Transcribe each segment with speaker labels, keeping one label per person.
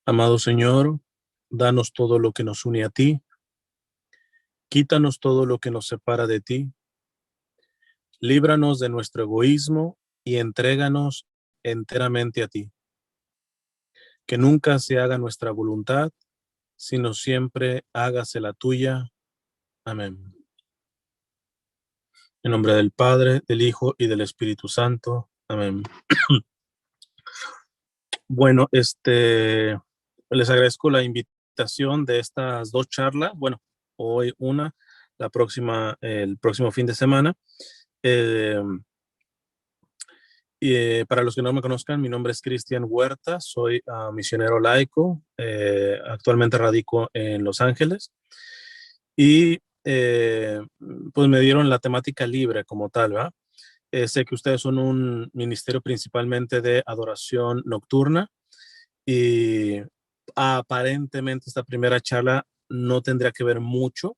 Speaker 1: Amado Señor, danos todo lo que nos une a ti, quítanos todo lo que nos separa de ti, líbranos de nuestro egoísmo y entréganos enteramente a ti. Que nunca se haga nuestra voluntad, sino siempre hágase la tuya. Amén. En nombre del Padre, del Hijo y del Espíritu Santo. Amén. Bueno, les agradezco la invitación de estas dos charlas. Bueno, hoy una, la próxima, el próximo fin de semana. Eh, para los que no me conozcan, mi nombre es Cristian Huerta, soy misionero laico, actualmente radico en Los Ángeles y pues me dieron la temática libre como tal, ¿verdad? Sé que ustedes son un ministerio principalmente de adoración nocturna y aparentemente esta primera charla no tendría que ver mucho,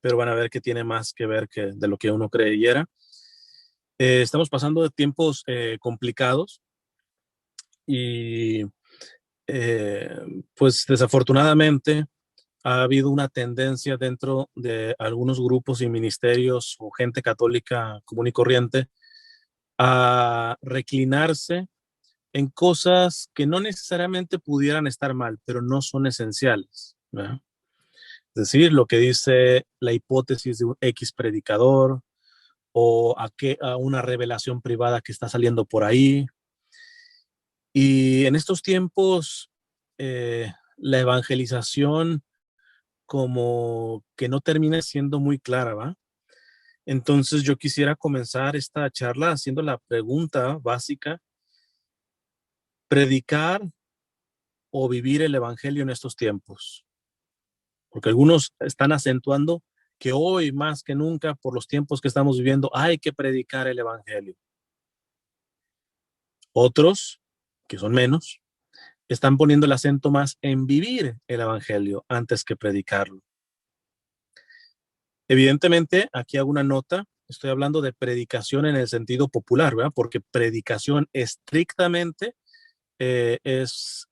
Speaker 1: pero van a ver que tiene más que ver que de lo que uno creyera. Estamos pasando de tiempos complicados y eh, pues desafortunadamente ha habido una tendencia dentro de algunos grupos y ministerios o gente católica común y corriente a reclinarse en cosas que no necesariamente pudieran estar mal, pero no son esenciales, ¿verdad? Es decir, lo que dice la hipótesis de un X predicador o a una revelación privada que está saliendo por ahí. Y en estos tiempos, la evangelización como que no termina siendo muy clara, ¿va? Entonces yo quisiera comenzar esta charla haciendo la pregunta básica: ¿predicar o vivir el evangelio en estos tiempos? Porque algunos están acentuando que hoy más que nunca, por los tiempos que estamos viviendo, hay que predicar el evangelio. Otros, que son menos, están poniendo el acento más en vivir el evangelio antes que predicarlo. Evidentemente, aquí hago una nota, estoy hablando de predicación en el sentido popular, ¿verdad? Porque predicación estrictamente es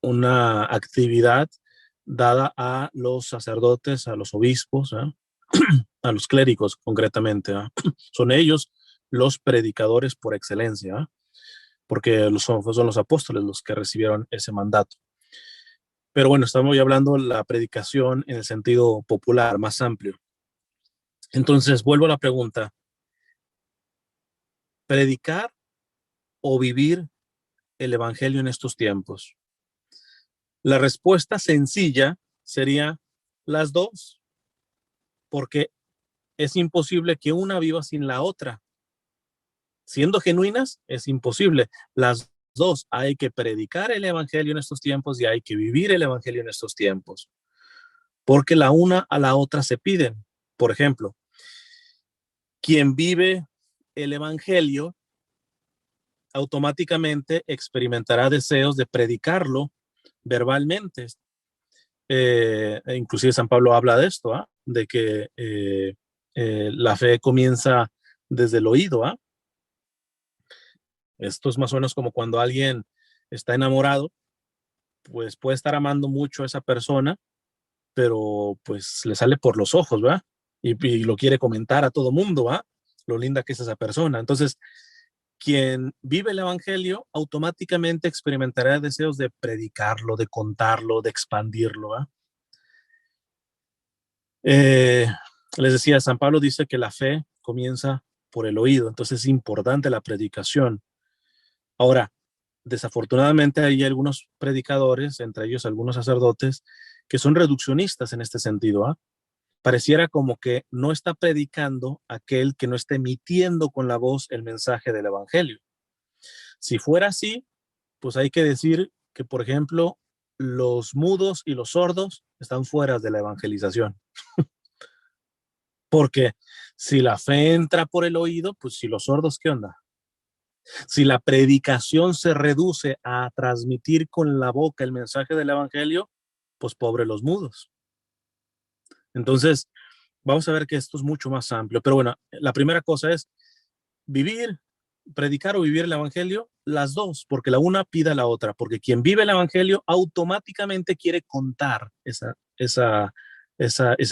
Speaker 1: una actividad dada a los sacerdotes, a los obispos, ¿verdad? A los clérigos concretamente, ¿verdad? Son ellos los predicadores por excelencia, ¿verdad? Porque son los apóstoles los que recibieron ese mandato. Pero bueno, estamos ya hablando de la predicación en el sentido popular, más amplio. Entonces, vuelvo a la pregunta: ¿predicar o vivir el evangelio en estos tiempos? La respuesta sencilla sería las dos, porque es imposible que una viva sin la otra. Siendo genuinas, es imposible. Las dos, hay que predicar el evangelio en estos tiempos y hay que vivir el evangelio en estos tiempos, porque la una a la otra se piden. Por ejemplo, quien vive el evangelio automáticamente experimentará deseos de predicarlo verbalmente. Inclusive San Pablo habla de esto, ¿ah? De que la fe comienza desde el oído. ¿Ah? Esto es más o menos como cuando alguien está enamorado, pues puede estar amando mucho a esa persona, pero pues le sale por los ojos, ¿va? Y lo quiere comentar a todo mundo, ¿va? Lo linda que es esa persona. Entonces, quien vive el evangelio automáticamente experimentará deseos de predicarlo, de contarlo, de expandirlo, ¿va? Eh, les decía, San Pablo dice que la fe comienza por el oído, entonces es importante la predicación. Ahora, desafortunadamente hay algunos predicadores, entre ellos algunos sacerdotes, que son reduccionistas en este sentido. ¿Ah? Pareciera como que no está predicando aquel que no está emitiendo con la voz el mensaje del evangelio. Si fuera así, pues hay que decir que, por ejemplo, los mudos y los sordos están fuera de la evangelización. Porque si la fe entra por el oído, pues si los sordos, ¿qué onda? Si la predicación se reduce a transmitir con la boca el mensaje del evangelio, pues pobre los mudos. Entonces, vamos a ver que esto es mucho más amplio. Pero bueno, la primera cosa es vivir predicar o vivir el evangelio? Las dos, porque la una pide a la otra, porque quien vive el evangelio automáticamente quiere contar ese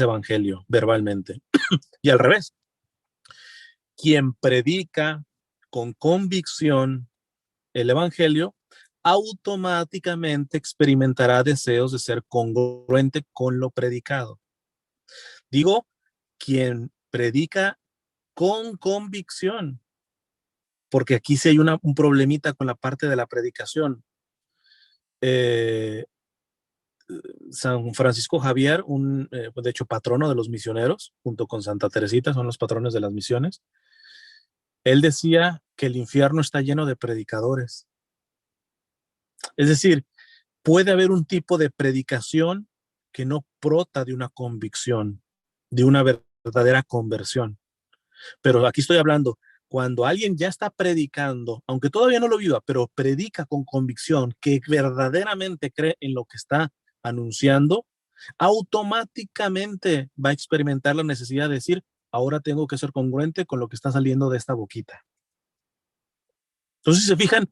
Speaker 1: evangelio verbalmente. Y al revés, quien predica con convicción el evangelio automáticamente experimentará deseos de ser congruente con lo predicado. Digo, quien predica con convicción, porque aquí sí hay un problemita con la parte de la predicación. San Francisco Javier, de hecho patrono de los misioneros, junto con Santa Teresita, son los patrones de las misiones. Él decía que el infierno está lleno de predicadores. Es decir, puede haber un tipo de predicación que no brota de una convicción, de una verdadera conversión. Pero aquí estoy hablando, cuando alguien ya está predicando, aunque todavía no lo viva, pero predica con convicción, que verdaderamente cree en lo que está anunciando, automáticamente va a experimentar la necesidad de decir, ahora tengo que ser congruente con lo que está saliendo de esta boquita. Entonces, si se fijan,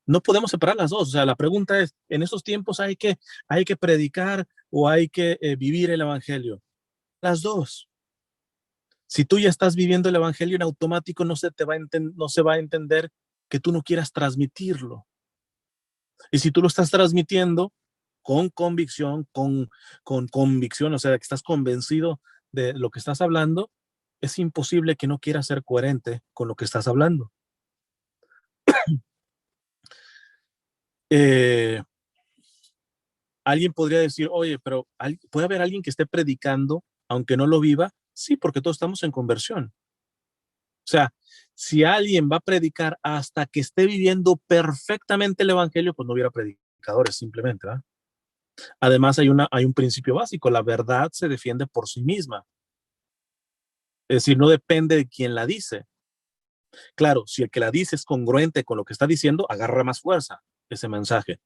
Speaker 1: no podemos separar las dos. O sea, la pregunta es, ¿en estos tiempos hay que predicar o hay que vivir el evangelio? Las dos. Si tú ya estás viviendo el evangelio en automático, no se va a entender que tú no quieras transmitirlo. Y si tú lo estás transmitiendo con convicción, con convicción, o sea, que estás convencido de lo que estás hablando, es imposible que no quieras ser coherente con lo que estás hablando. Alguien podría decir, oye, pero ¿puede haber alguien que esté predicando aunque no lo viva? Sí, porque todos estamos en conversión. O sea, si alguien va a predicar hasta que esté viviendo perfectamente el evangelio, pues no hubiera predicadores simplemente, ¿verdad? Además, hay un principio básico, la verdad se defiende por sí misma. Es decir, no depende de quién la dice. Claro, si el que la dice es congruente con lo que está diciendo, agarra más fuerza ese mensaje.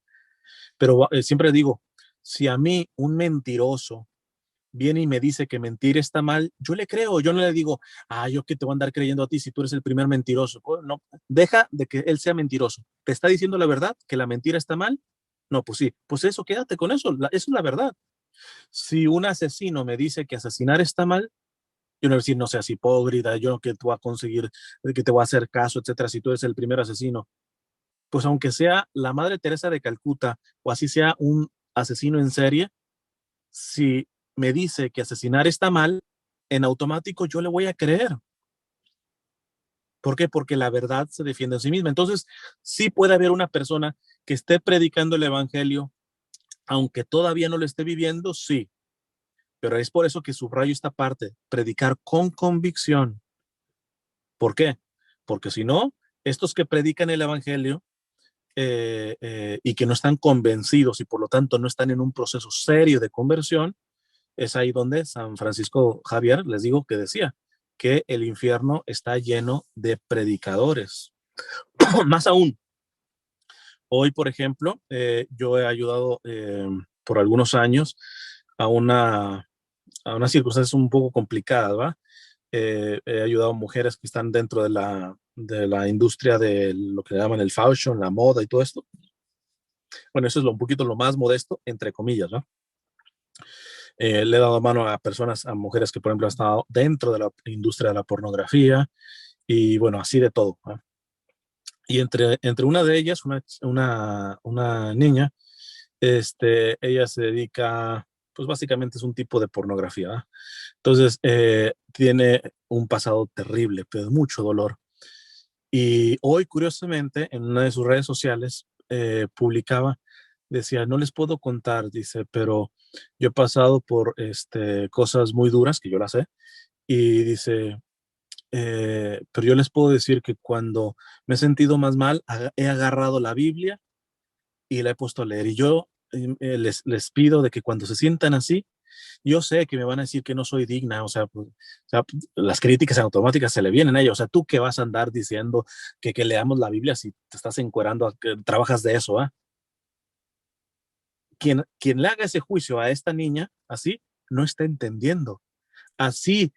Speaker 1: Pero siempre digo, si a mí un mentiroso viene y me dice que mentir está mal, yo le creo, yo no le digo, yo que te voy a andar creyendo a ti si tú eres el primer mentiroso. Pues, no, deja de que él sea mentiroso. ¿Te está diciendo la verdad? ¿Que la mentira está mal? No, pues sí, pues eso, quédate con eso, eso es la verdad. Si un asesino me dice que asesinar está mal, yo no voy a decir, no seas hipócrita, yo que te voy a conseguir, que te voy a hacer caso, etcétera, si tú eres el primer asesino. Pues aunque sea la Madre Teresa de Calcuta o así sea un asesino en serie, si me dice que asesinar está mal, en automático yo le voy a creer. ¿Por qué? Porque la verdad se defiende en sí misma. Entonces, sí puede haber una persona que esté predicando el evangelio, aunque todavía no lo esté viviendo, sí. Pero es por eso que subrayo esta parte, predicar con convicción. ¿Por qué? Porque si no, estos que predican el evangelio y que no están convencidos y por lo tanto no están en un proceso serio de conversión, es ahí donde San Francisco Javier, les digo, que decía que el infierno está lleno de predicadores. Más aún, hoy, por ejemplo, yo he ayudado por algunos años a una circunstancia un poco complicada, ¿va? He ayudado a mujeres que están dentro de la industria de lo que llaman el fashion, la moda y todo esto. Bueno, eso es un poquito lo más modesto, entre comillas, ¿no? Le he dado mano a personas, a mujeres que, por ejemplo, han estado dentro de la industria de la pornografía y, bueno, así de todo, ¿no? Y entre una de ellas, una niña, ella se dedica, pues básicamente es un tipo de pornografía, ¿no? Entonces, tiene un pasado terrible, pero mucho dolor. Y hoy, curiosamente, en una de sus redes sociales, publicaba, decía, no les puedo contar, dice, pero yo he pasado por cosas muy duras, que yo las sé, y dice, pero yo les puedo decir que cuando me he sentido más mal, he agarrado la Biblia y la he puesto a leer. Y yo les pido de que cuando se sientan así, yo sé que me van a decir que no soy digna, o sea, las críticas automáticas se le vienen a ella, o sea, tú que vas a andar diciendo que leamos la Biblia si te estás encuerando, que trabajas de eso, ¿ah? Quien le haga ese juicio a esta niña, así, no está entendiendo. Así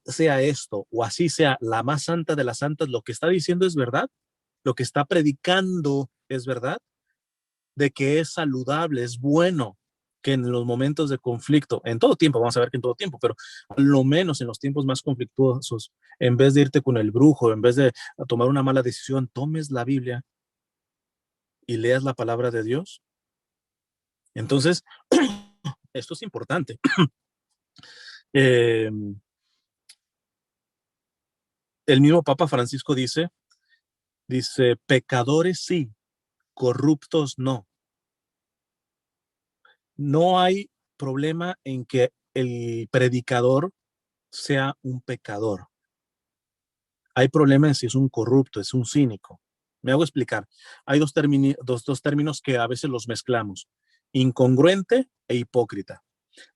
Speaker 1: sea esto o así sea la más santa de las santas, lo que está diciendo es verdad, lo que está predicando es verdad, de que es saludable, es bueno que en los momentos de conflicto, en todo tiempo, vamos a ver que en todo tiempo, pero a lo menos en los tiempos más conflictuosos, en vez de irte con el brujo, en vez de tomar una mala decisión, tomes la Biblia y leas la palabra de Dios. Entonces, esto es importante. Eh, el mismo Papa Francisco dice, pecadores sí, corruptos no. No hay problema en que el predicador sea un pecador. Hay problema en si es un corrupto, es un cínico. Me hago explicar. Hay dos términos que a veces los mezclamos. Incongruente e hipócrita.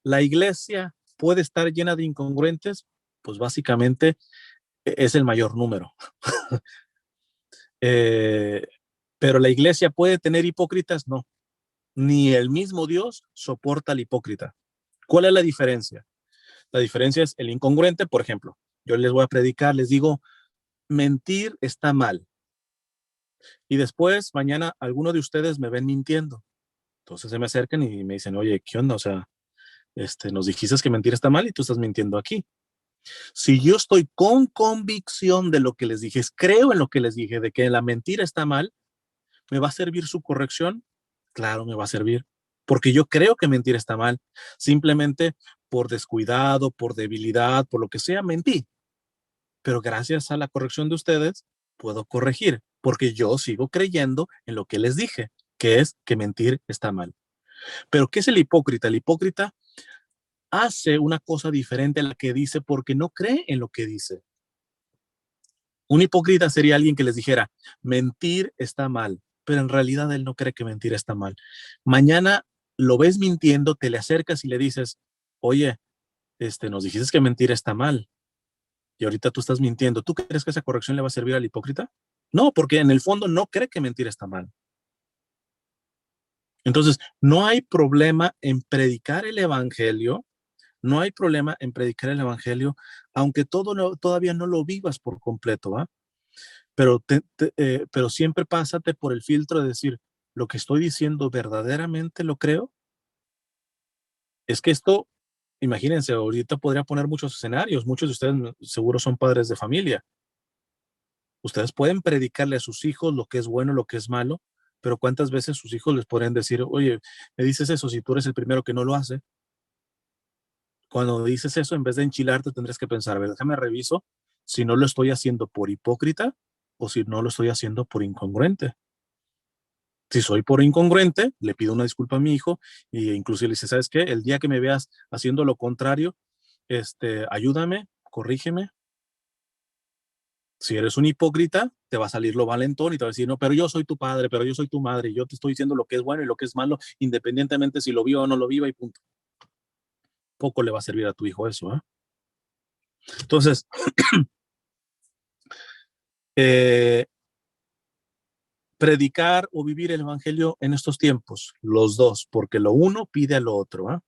Speaker 1: La iglesia puede estar llena de incongruentes, pues básicamente es el mayor número. Pero la iglesia puede tener hipócritas, no. Ni el mismo Dios soporta al hipócrita. ¿Cuál es la diferencia? La diferencia es el incongruente, por ejemplo. Yo les voy a predicar, les digo, mentir está mal. Y después, mañana, alguno de ustedes me ven mintiendo. Entonces se me acercan y me dicen, oye, ¿qué onda? O sea, nos dijiste que mentir está mal y tú estás mintiendo aquí. Si yo estoy con convicción de lo que les dije, creo en lo que les dije, de que la mentira está mal, ¿me va a servir su corrección? Claro, me va a servir. Porque yo creo que mentir está mal. Simplemente por descuidado, por debilidad, por lo que sea, mentí. Pero gracias a la corrección de ustedes, puedo corregir, porque yo sigo creyendo en lo que les dije, que es que mentir está mal. Pero ¿qué es el hipócrita? El hipócrita hace una cosa diferente a la que dice porque no cree en lo que dice. Un hipócrita sería alguien que les dijera, mentir está mal, pero en realidad él no cree que mentir está mal. Mañana lo ves mintiendo, te le acercas y le dices, oye, nos dijiste que mentir está mal y ahorita tú estás mintiendo. ¿Tú crees que esa corrección le va a servir al hipócrita? No, porque en el fondo no cree que mentir está mal. Entonces, no hay problema en predicar el evangelio, no hay problema en predicar el evangelio, aunque todavía no lo vivas por completo, ¿va? Pero siempre pásate por el filtro de decir, lo que estoy diciendo verdaderamente lo creo. Es que esto, imagínense, ahorita podría poner muchos escenarios, muchos de ustedes seguro son padres de familia. Ustedes pueden predicarle a sus hijos lo que es bueno, lo que es malo, pero ¿cuántas veces sus hijos les podrían decir, oye, me dices eso si tú eres el primero que no lo hace? Cuando dices eso, en vez de enchilarte, tendrías que pensar, a ver, déjame reviso si no lo estoy haciendo por hipócrita o si no lo estoy haciendo por incongruente. Si soy por incongruente, le pido una disculpa a mi hijo e incluso le dice, ¿sabes qué? El día que me veas haciendo lo contrario, ayúdame, corrígeme. Si eres un hipócrita, te va a salir lo valentón y te va a decir, no, pero yo soy tu padre, pero yo soy tu madre, y yo te estoy diciendo lo que es bueno y lo que es malo, independientemente si lo viva o no lo viva y punto. Poco le va a servir a tu hijo eso, ¿eh? Entonces, predicar o vivir el evangelio en estos tiempos, los dos, porque lo uno pide a lo otro, ¿eh?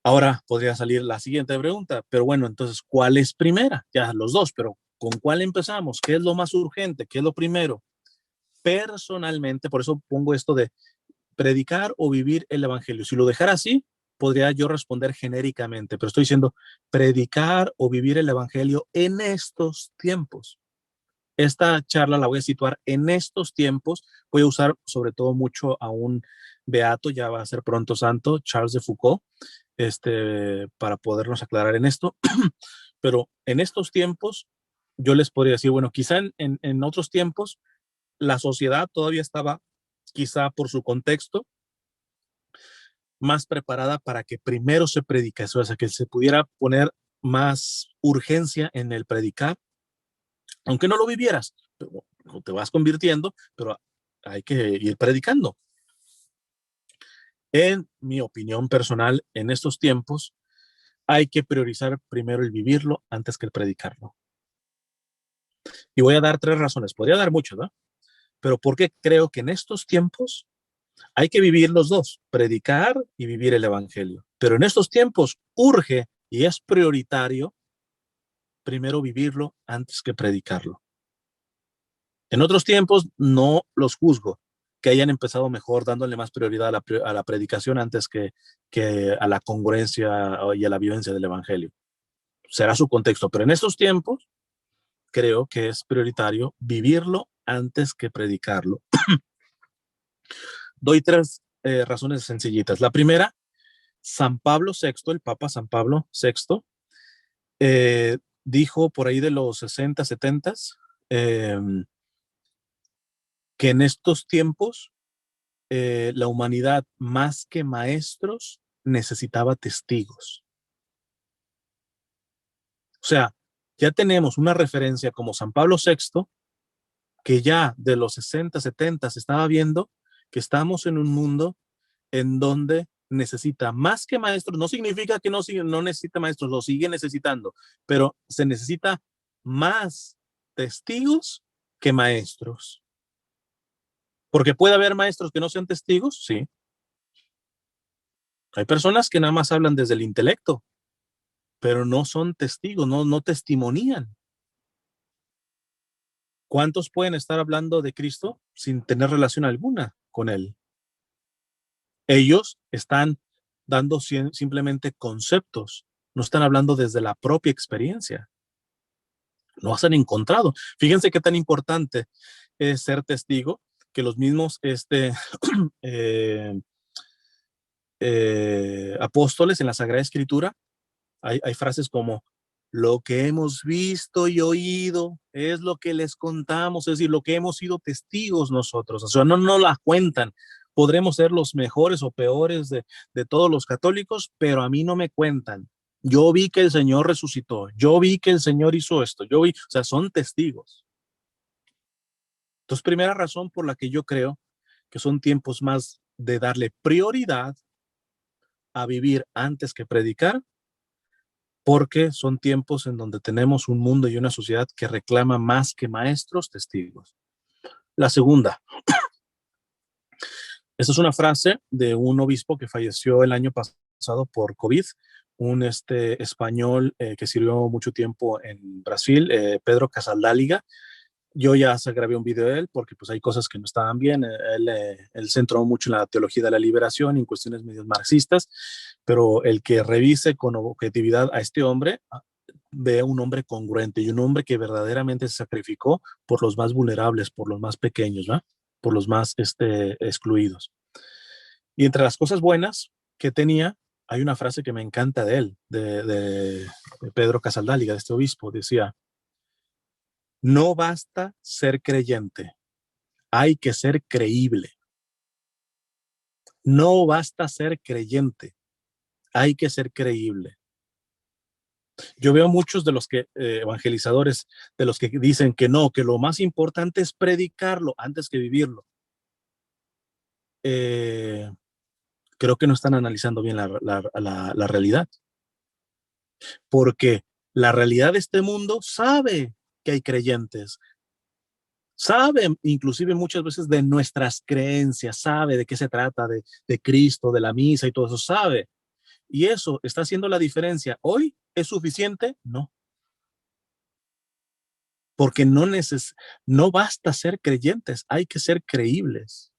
Speaker 1: Ahora podría salir la siguiente pregunta, pero bueno, entonces, ¿cuál es primera? Ya los dos, pero ¿con cuál empezamos? ¿Qué es lo más urgente? ¿Qué es lo primero? Personalmente, por eso pongo esto de predicar o vivir el evangelio. Si lo dejara así, podría yo responder genéricamente, pero estoy diciendo predicar o vivir el evangelio en estos tiempos. Esta charla la voy a situar en estos tiempos. Voy a usar sobre todo mucho a un beato, ya va a ser pronto santo, Charles de Foucault, para podernos aclarar en esto. Pero en estos tiempos, yo les podría decir, bueno, quizá en otros tiempos, la sociedad todavía estaba, quizá por su contexto, más preparada para que primero se predicase, o sea, que se pudiera poner más urgencia en el predicar, aunque no lo vivieras, pero te vas convirtiendo, pero hay que ir predicando. En mi opinión personal, en estos tiempos, hay que priorizar primero el vivirlo antes que el predicarlo. Y voy a dar 3 razones, podría dar muchas, ¿no? Pero ¿por qué creo que en estos tiempos hay que vivir los dos, predicar y vivir el evangelio? Pero en estos tiempos urge Y es prioritario primero vivirlo antes que predicarlo. En otros tiempos no los juzgo, que hayan empezado mejor dándole más prioridad a la predicación antes que a la congruencia y a la vivencia del evangelio. Será su contexto, pero en estos tiempos creo que es prioritario vivirlo antes que predicarlo. Doy tres razones sencillitas. La primera, San Pablo VI, el Papa San Pablo VI, dijo por ahí de los 60, 70, eh, que en estos tiempos la humanidad, más que maestros, necesitaba testigos. O sea, ya tenemos una referencia como San Pablo VI, que ya de los 60, 70 se estaba viendo que estamos en un mundo en donde necesita más que maestros. No significa que no necesita maestros, lo sigue necesitando, pero se necesita más testigos que maestros. Porque puede haber maestros que no sean testigos, sí. Hay personas que nada más hablan desde el intelecto, pero no son testigos, no testimonían. ¿Cuántos pueden estar hablando de Cristo sin tener relación alguna con Él? Ellos están dando simplemente conceptos, no están hablando desde la propia experiencia. No se han encontrado. Fíjense qué tan importante es ser testigo, que los mismos eh, apóstoles en la Sagrada Escritura, hay frases como: lo que hemos visto y oído es lo que les contamos, es decir, lo que hemos sido testigos nosotros. O sea, no la cuentan. Podremos ser los mejores o peores de todos los católicos, pero a mí no me cuentan. Yo vi que el Señor resucitó, yo vi que el Señor hizo esto, o sea, son testigos. Entonces, primera razón por la que yo creo que son tiempos más de darle prioridad a vivir antes que predicar, porque son tiempos en donde tenemos un mundo y una sociedad que reclama más que maestros, testigos. La segunda, esta es una frase de un obispo que falleció el año pasado por COVID, un español que sirvió mucho tiempo en Brasil, Pedro Casaldáliga. Yo ya grabé un video de él porque pues hay cosas que no estaban bien. Él se centró mucho en la teología de la liberación y en cuestiones medio marxistas, pero el que revise con objetividad a este hombre ve a un hombre congruente y un hombre que verdaderamente se sacrificó por los más vulnerables, por los más pequeños, ¿va? Por los más excluidos. Y entre las cosas buenas que tenía, hay una frase que me encanta de él, de Pedro Casaldáliga, de este obispo. Decía: no basta ser creyente, hay que ser creíble. No basta ser creyente, hay que ser creíble. Yo veo muchos de los que evangelizadores, de los que dicen que no, que lo más importante es predicarlo antes que vivirlo. Creo que no están analizando bien la realidad, porque la realidad de este mundo sabe que hay creyentes, sabe inclusive muchas veces de nuestras creencias, sabe de qué se trata, de Cristo, de la misa y todo eso, sabe. Y eso está haciendo la diferencia. ¿Hoy es suficiente? No, porque no basta ser creyentes, hay que ser creíbles.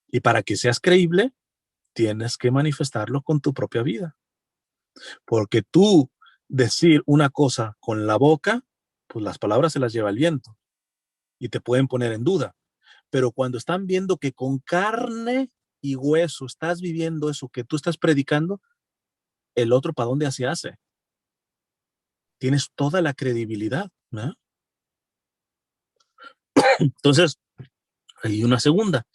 Speaker 1: Y para que seas creíble, tienes que manifestarlo con tu propia vida. Porque tú decir una cosa con la boca, pues las palabras se las lleva el viento y te pueden poner en duda. Pero cuando están viendo que con carne y hueso estás viviendo eso que tú estás predicando, el otro para dónde se hace. Tienes toda la credibilidad, ¿no? Entonces, hay una segunda.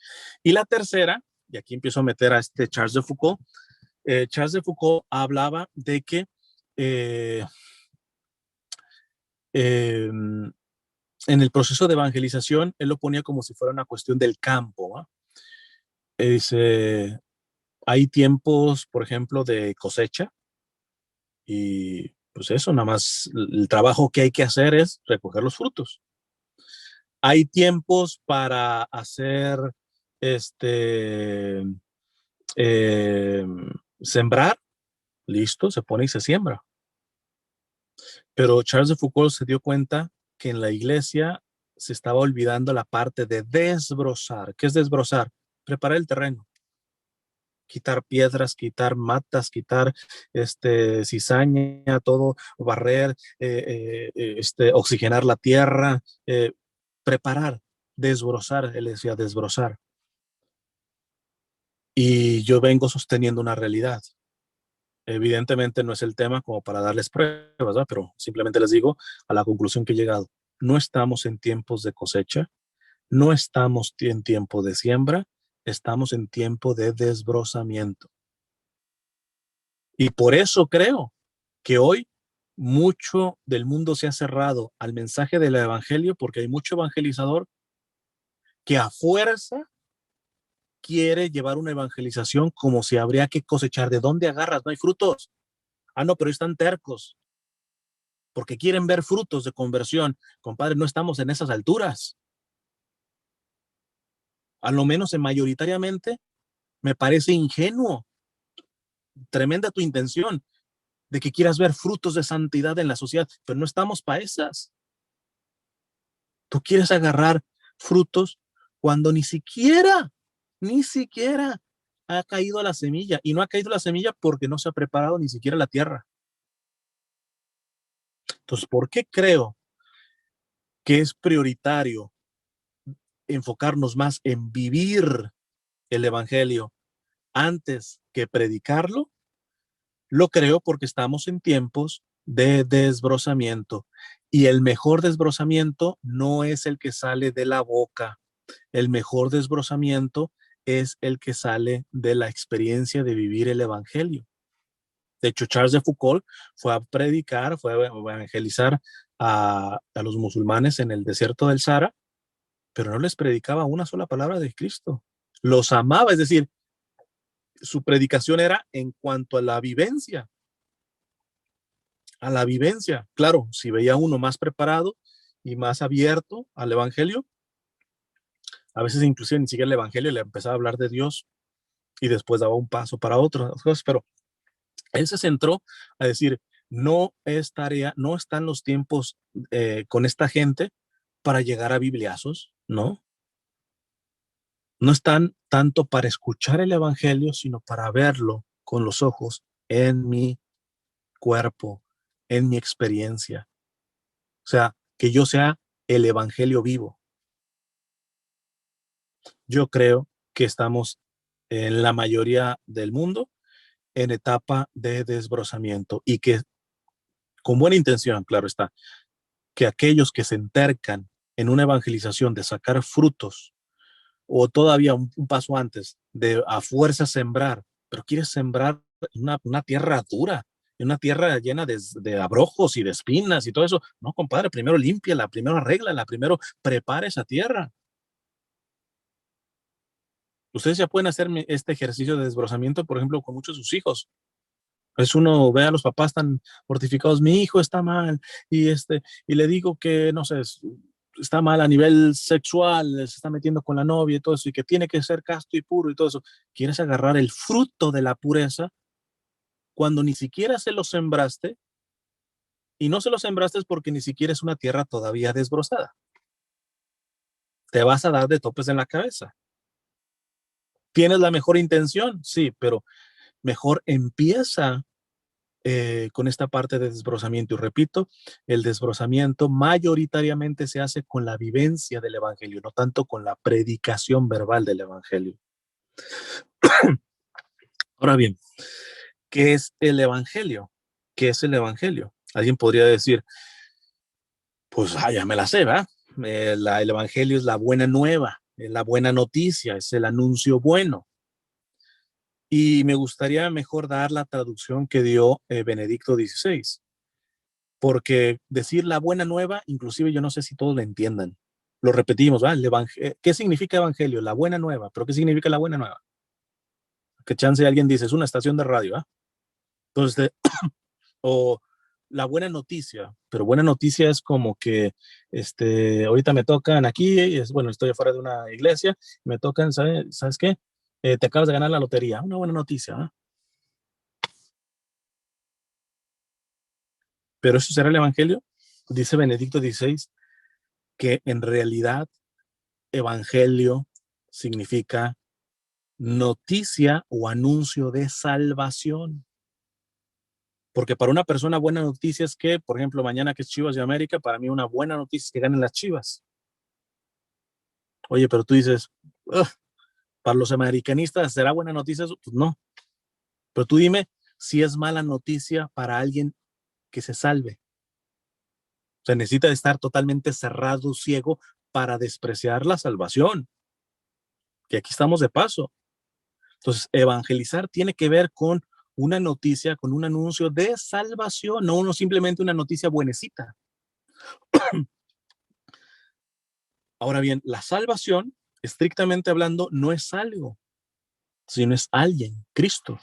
Speaker 1: Y la tercera, y aquí empiezo a meter a Charles de Foucault. Charles de Foucault hablaba de que en el proceso de evangelización, él lo ponía como si fuera una cuestión del campo, ¿no? Hay tiempos, por ejemplo, de cosecha y pues eso, nada más el trabajo que hay que hacer es recoger los frutos. Hay tiempos para hacer este, eh, sembrar listo, se pone y se siembra. Pero Charles de Foucault se dio cuenta que en la iglesia se estaba olvidando la parte de desbrozar. ¿Qué es desbrozar? Preparar el terreno. Quitar piedras, quitar matas, quitar cizaña, todo, barrer, oxigenar la tierra, preparar, desbrozar, él decía desbrozar. Y yo vengo sosteniendo una realidad. Evidentemente no es el tema como para darles pruebas, ¿verdad? Pero simplemente les digo a la conclusión que he llegado. No estamos en tiempos de cosecha, no estamos en tiempo de siembra, estamos en tiempo de desbrozamiento. Y por eso creo que hoy mucho del mundo se ha cerrado al mensaje del evangelio, porque hay mucho evangelizador que a fuerza quiere llevar una evangelización como si habría que cosechar. ¿De dónde agarras? No hay frutos. Ah, no, pero están tercos porque quieren ver frutos de conversión. Compadre, no estamos en esas alturas. A lo menos mayoritariamente me parece ingenuo. Tremenda tu intención de que quieras ver frutos de santidad en la sociedad, pero no estamos para esas. Tú quieres agarrar frutos cuando ni siquiera ha caído la semilla. Y no ha caído la semilla porque no se ha preparado ni siquiera la tierra. Entonces, ¿por qué creo que es prioritario enfocarnos más en vivir el evangelio antes que predicarlo? Lo creo porque estamos en tiempos de desbrozamiento y el mejor desbrozamiento no es el que sale de la boca. El mejor desbrozamiento es el que sale de la experiencia de vivir el evangelio. De hecho, Charles de Foucault fue a predicar, fue a evangelizar a los musulmanes en el desierto del Sahara, pero no les predicaba una sola palabra de Cristo. Los amaba, es decir, su predicación era en cuanto a la vivencia. A la vivencia. Claro, si veía uno más preparado y más abierto al evangelio, a veces inclusive ni siquiera el evangelio le empezaba a hablar de Dios y después daba un paso para otras cosas, pero él se centró a decir, no es tarea, no están los tiempos con esta gente para llegar a bibliazos, ¿no? No están tanto para escuchar el evangelio, sino para verlo con los ojos en mi cuerpo, en mi experiencia. O sea, que yo sea el evangelio vivo. Yo creo que estamos en la mayoría del mundo en etapa de desbrozamiento y que con buena intención, claro está, que aquellos que se entercan en una evangelización de sacar frutos o todavía un paso antes de a fuerza sembrar, pero quieres sembrar una tierra dura, una tierra llena de abrojos y de espinas y todo eso. No, compadre, primero límpiala, primero arréglala, primero prepara esa tierra. Ustedes ya pueden hacer este ejercicio de desbrozamiento, por ejemplo, con muchos de sus hijos. Es uno ve a los papás tan mortificados, mi hijo está mal, y le digo que, no sé, está mal a nivel sexual, se está metiendo con la novia y todo eso, y que tiene que ser casto y puro y todo eso. Quieres agarrar el fruto de la pureza cuando ni siquiera se lo sembraste, y no se lo sembraste porque ni siquiera es una tierra todavía desbrozada. Te vas a dar de topes en la cabeza. ¿Tienes la mejor intención? Sí, pero mejor empieza con esta parte de desbrozamiento. Y repito, el desbrozamiento mayoritariamente se hace con la vivencia del evangelio, no tanto con la predicación verbal del evangelio. Ahora bien, ¿qué es el evangelio? ¿Qué es el evangelio? Alguien podría decir, pues ya me la sé, ¿verdad? El evangelio es la buena nueva, es la buena noticia, es el anuncio bueno. Y me gustaría mejor dar la traducción que dio Benedicto XVI, porque decir la buena nueva, inclusive yo no sé si todos lo entiendan. Lo repetimos, ¿va? ¿Qué significa evangelio? La buena nueva. ¿Pero qué significa la buena nueva? Que chance alguien dice, es una estación de radio, ¿va? Entonces, o la buena noticia, pero buena noticia es como que ahorita me tocan aquí, bueno, estoy afuera de una iglesia, me tocan, ¿sabes qué? Te acabas de ganar la lotería, una buena noticia, ¿va? Pero eso será el evangelio. Dice Benedicto XVI que en realidad evangelio significa noticia o anuncio de salvación. Porque para una persona buena noticia es que, por ejemplo, mañana que es Chivas de América, para mí una buena noticia es que ganen las Chivas. Oye, pero tú dices, para los americanistas, ¿será buena noticia eso? Pues no. Pero tú dime si es mala noticia para alguien que se salve. O sea, necesita estar totalmente cerrado, ciego, para despreciar la salvación. Que aquí estamos de paso. Entonces, evangelizar tiene que ver con una noticia, con un anuncio de salvación, no simplemente una noticia buenecita. Ahora bien, la salvación, estrictamente hablando, no es algo, sino es alguien, Cristo.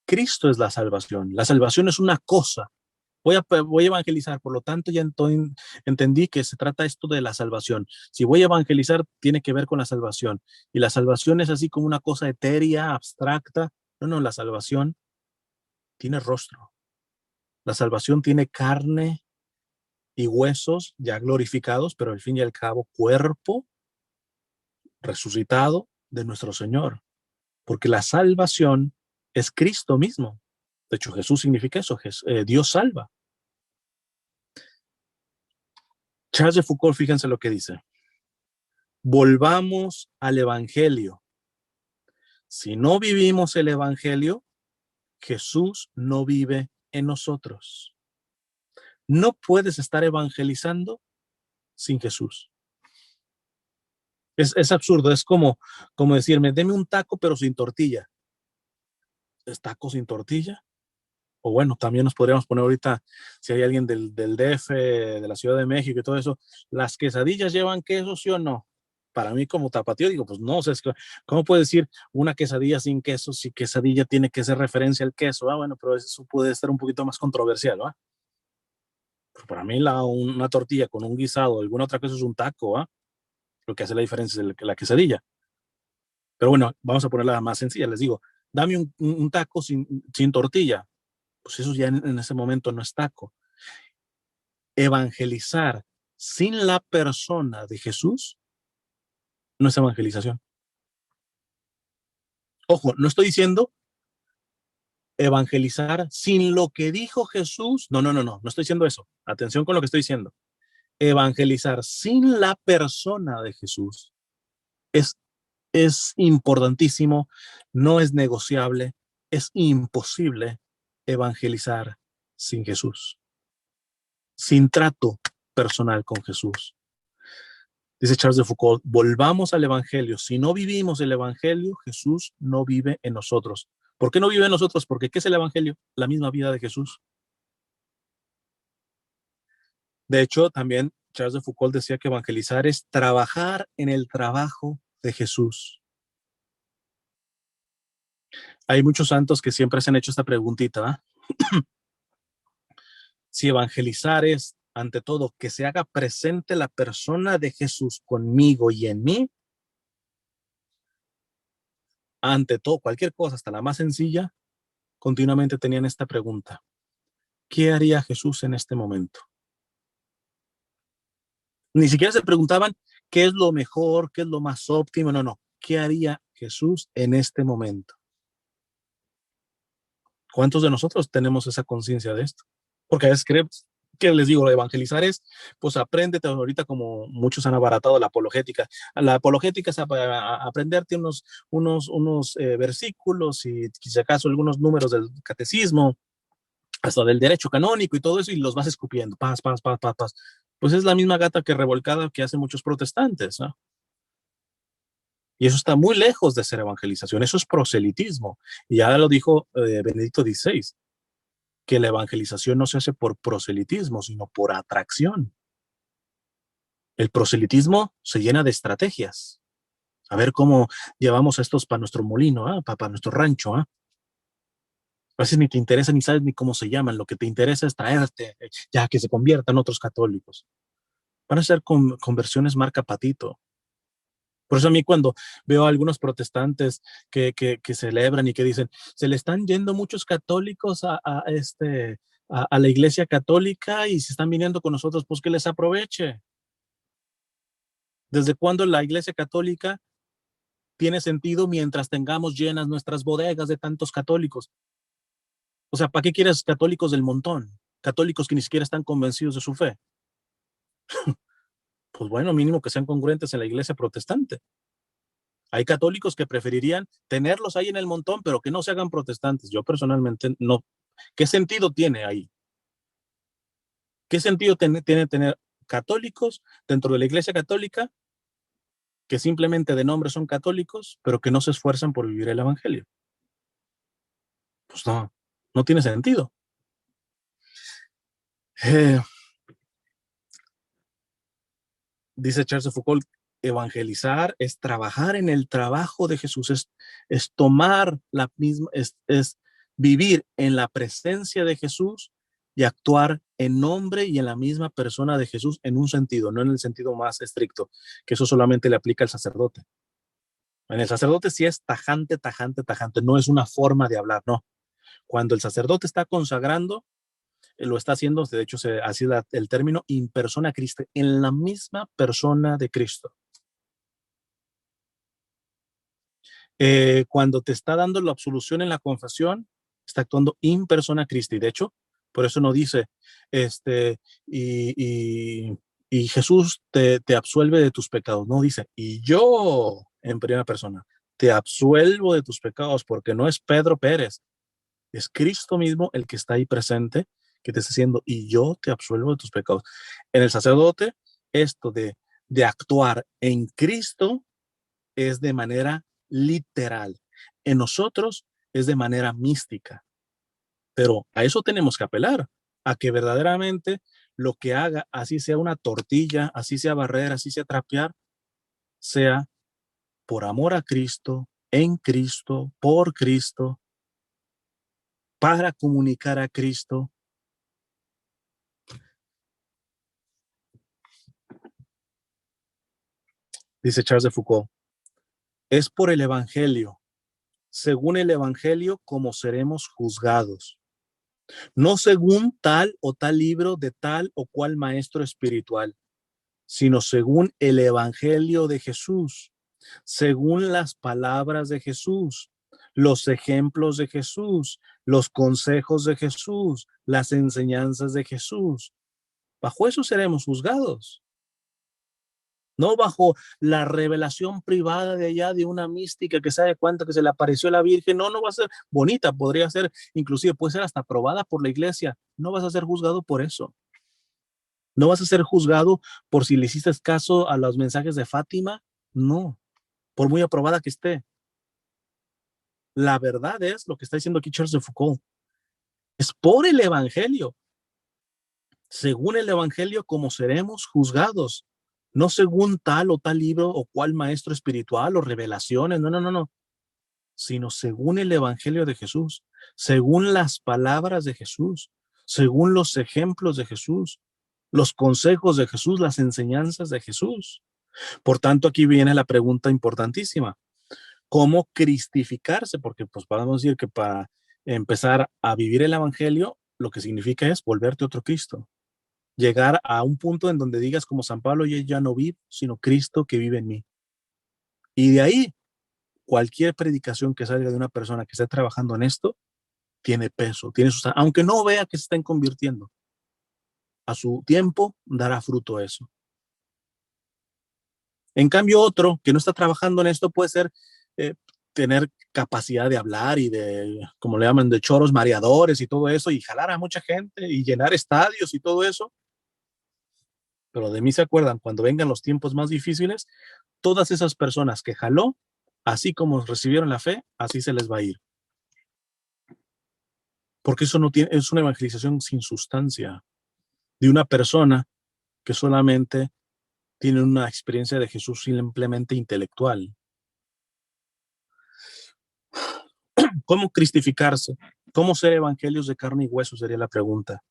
Speaker 1: Cristo es la salvación. La salvación es una cosa. Voy a evangelizar, por lo tanto ya entendí que se trata esto de la salvación. Si voy a evangelizar, tiene que ver con la salvación. Y la salvación es así como una cosa etérea, abstracta. No, la salvación tiene rostro. La salvación tiene carne y huesos ya glorificados, pero al fin y al cabo cuerpo resucitado de nuestro Señor. Porque la salvación es Cristo mismo. De hecho, Jesús significa eso, Dios salva. Charles de Foucault, fíjense lo que dice. Volvamos al Evangelio. Si no vivimos el Evangelio, Jesús no vive en nosotros. No puedes estar evangelizando sin Jesús. Es absurdo, es como decirme, deme un taco pero sin tortilla. ¿Es taco sin tortilla? O bueno, también nos podríamos poner ahorita, si hay alguien del DF, de la Ciudad de México y todo eso, ¿las quesadillas llevan queso, sí o no? Para mí como tapatío digo, pues no, o sea, ¿cómo puede decir una quesadilla sin queso si quesadilla tiene que ser referencia al queso? Bueno, pero eso puede estar un poquito más controversial, ¿va? Pero para mí una tortilla con un guisado o alguna otra cosa es un taco, ¿va? Lo que hace la diferencia es la quesadilla. Pero bueno, vamos a ponerla más sencilla, les digo, dame un taco sin tortilla, pues eso ya en ese momento no es taco. Evangelizar sin la persona de Jesús no es evangelización. Ojo, no estoy diciendo evangelizar sin lo que dijo Jesús. No estoy diciendo eso. Atención con lo que estoy diciendo. Evangelizar sin la persona de Jesús es, es importantísimo, no es negociable, es imposible evangelizar sin Jesús, sin trato personal con Jesús. Dice Charles de Foucault, volvamos al Evangelio. Si no vivimos el Evangelio, Jesús no vive en nosotros. ¿Por qué no vive en nosotros? Porque ¿qué es el Evangelio? La misma vida de Jesús. De hecho, también Charles de Foucault decía que evangelizar es trabajar en el trabajo de Jesús. Hay muchos santos que siempre se han hecho esta preguntita, ¿eh? Si evangelizar es, ante todo, que se haga presente la persona de Jesús conmigo y en mí, ante todo, cualquier cosa, hasta la más sencilla, continuamente tenían esta pregunta. ¿Qué haría Jesús en este momento? Ni siquiera se preguntaban qué es lo mejor, qué es lo más óptimo, no. ¿Qué haría Jesús en este momento? ¿Cuántos de nosotros tenemos esa conciencia de esto? Porque a veces creemos que les digo, evangelizar es, pues apréndete ahorita como muchos han abaratado la apologética. La apologética es aprenderte unos versículos y si acaso algunos números del catecismo, hasta del derecho canónico y todo eso, y los vas escupiendo, paz. Pues es la misma gata que revolcada que hacen muchos protestantes, ¿no? Y eso está muy lejos de ser evangelización, eso es proselitismo. Y ya lo dijo Benedicto XVI, que la evangelización no se hace por proselitismo, sino por atracción. El proselitismo se llena de estrategias. A ver cómo llevamos a estos para nuestro molino, para nuestro rancho. A veces ni te interesa ni sabes ni cómo se llaman. Lo que te interesa es traerte, ya que se conviertan otros católicos. Van a ser conversiones marca patito. Por eso a mí cuando veo a algunos protestantes que celebran y que dicen, se le están yendo muchos católicos a la iglesia católica y si están viniendo con nosotros, pues que les aproveche. ¿Desde cuándo la iglesia católica tiene sentido mientras tengamos llenas nuestras bodegas de tantos católicos? O sea, ¿para qué quieres católicos del montón? Católicos que ni siquiera están convencidos de su fe. Pues bueno, mínimo que sean congruentes en la iglesia protestante. Hay católicos que preferirían tenerlos ahí en el montón, pero que no se hagan protestantes. Yo personalmente no. ¿Qué sentido tiene ahí? ¿Qué sentido tiene tener católicos dentro de la iglesia católica que simplemente de nombre son católicos, pero que no se esfuerzan por vivir el evangelio? Pues no, no tiene sentido. Eh, dice Charles de Foucault, evangelizar es trabajar en el trabajo de Jesús, es tomar la misma, es vivir en la presencia de Jesús y actuar en nombre y en la misma persona de Jesús en un sentido, no en el sentido más estricto, que eso solamente le aplica al sacerdote. En el sacerdote sí es tajante, tajante, tajante, no es una forma de hablar, no. Cuando el sacerdote está consagrando, lo está haciendo, de hecho, así el término, in persona Christi, en la misma persona de Cristo. Cuando te está dando la absolución en la confesión, está actuando in persona Christi. De hecho, por eso no dice, y Jesús te absuelve de tus pecados. No dice, y yo, en primera persona, te absuelvo de tus pecados, porque no es Pedro Pérez, es Cristo mismo el que está ahí presente, que te está diciendo, y yo te absuelvo de tus pecados. En el sacerdote, esto de actuar en Cristo es de manera literal. En nosotros es de manera mística. Pero a eso tenemos que apelar, a que verdaderamente lo que haga, así sea una tortilla, así sea barrer, así sea trapear, sea por amor a Cristo, en Cristo, por Cristo, para comunicar a Cristo. Dice Charles de Foucault, es por el Evangelio, según el Evangelio, como seremos juzgados. No según tal o tal libro de tal o cual maestro espiritual, sino según el Evangelio de Jesús, según las palabras de Jesús, los ejemplos de Jesús, los consejos de Jesús, las enseñanzas de Jesús. Bajo eso seremos juzgados. No bajo la revelación privada de allá de una mística que sabe cuánto que se le apareció a la Virgen. No, no va a ser bonita, podría ser, inclusive puede ser hasta aprobada por la iglesia. No vas a ser juzgado por eso. No vas a ser juzgado por si le hiciste caso a los mensajes de Fátima. No, por muy aprobada que esté. La verdad es lo que está diciendo aquí Charles de Foucault. Es por el Evangelio. Según el Evangelio, como seremos juzgados. No según tal o tal libro o cual maestro espiritual o revelaciones. No, no, no, no. Sino según el Evangelio de Jesús. Según las palabras de Jesús. Según los ejemplos de Jesús. Los consejos de Jesús, las enseñanzas de Jesús. Por tanto, aquí viene la pregunta importantísima. ¿Cómo cristificarse? Porque pues podemos decir que para empezar a vivir el Evangelio, lo que significa es volverte otro Cristo. Llegar a un punto en donde digas como San Pablo, yo ya no vivo, sino Cristo que vive en mí. Y de ahí, cualquier predicación que salga de una persona que esté trabajando en esto, tiene peso, tiene aunque no vea que se estén convirtiendo. A su tiempo dará fruto eso. En cambio, otro que no está trabajando en esto puede ser tener capacidad de hablar y de, como le llaman, de choros mareadores y todo eso, y jalar a mucha gente y llenar estadios y todo eso. Pero de mí se acuerdan cuando vengan los tiempos más difíciles, todas esas personas que jaló, así como recibieron la fe, así se les va a ir. Porque eso no tiene, es una evangelización sin sustancia de una persona que solamente tiene una experiencia de Jesús simplemente intelectual. ¿Cómo cristificarse? ¿Cómo ser evangelios de carne y hueso? Sería la pregunta.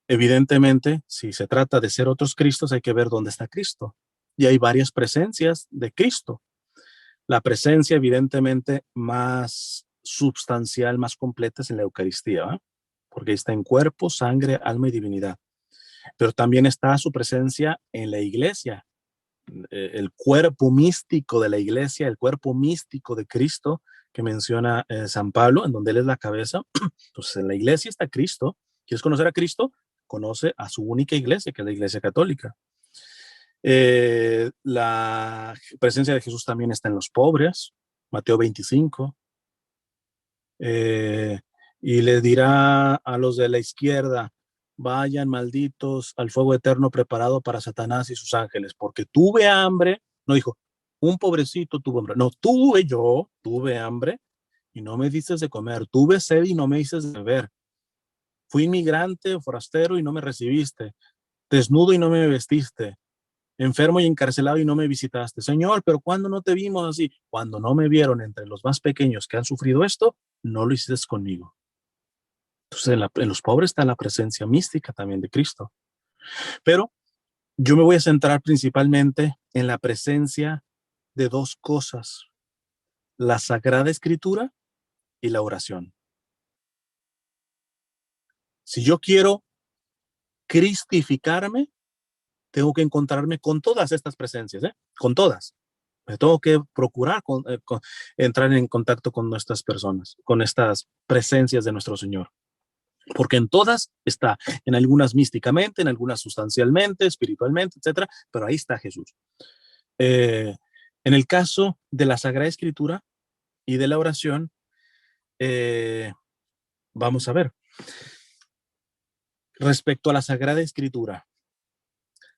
Speaker 1: Evidentemente, si se trata de ser otros Cristos, hay que ver dónde está Cristo. Y hay varias presencias de Cristo. La presencia, evidentemente, más substancial, más completa es en la Eucaristía, ¿eh? porque está en cuerpo, sangre, alma y divinidad. Pero también está su presencia en la iglesia, el cuerpo místico de la iglesia, el cuerpo místico de Cristo que menciona San Pablo, en donde él es la cabeza. Entonces, en la iglesia está Cristo. ¿Quieres conocer a Cristo? Conoce a su única iglesia, que es la iglesia católica. La presencia de Jesús también está en los pobres, Mateo 25. Y le dirá a los de la izquierda, vayan malditos al fuego eterno preparado para Satanás y sus ángeles, porque tuve hambre, no dijo, un pobrecito tuvo hambre, no, tuve hambre y no me dices de comer, tuve sed y no me dices de beber, fui inmigrante o forastero y no me recibiste, desnudo y no me vestiste, enfermo y encarcelado y no me visitaste. Señor, pero ¿cuándo no te vimos así? Cuando no me vieron entre los más pequeños que han sufrido esto, no lo hiciste conmigo. Entonces, en los pobres está la presencia mística también de Cristo. Pero yo me voy a centrar principalmente en la presencia de dos cosas, la Sagrada Escritura y la oración. Si yo quiero cristificarme, tengo que encontrarme con todas estas presencias, con todas. Me tengo que procurar entrar en contacto con nuestras personas, con estas presencias de nuestro Señor. Porque en todas está, en algunas místicamente, en algunas sustancialmente, espiritualmente, etcétera, pero ahí está Jesús. En el caso de la Sagrada Escritura y de la oración, vamos a ver. Respecto a la Sagrada Escritura,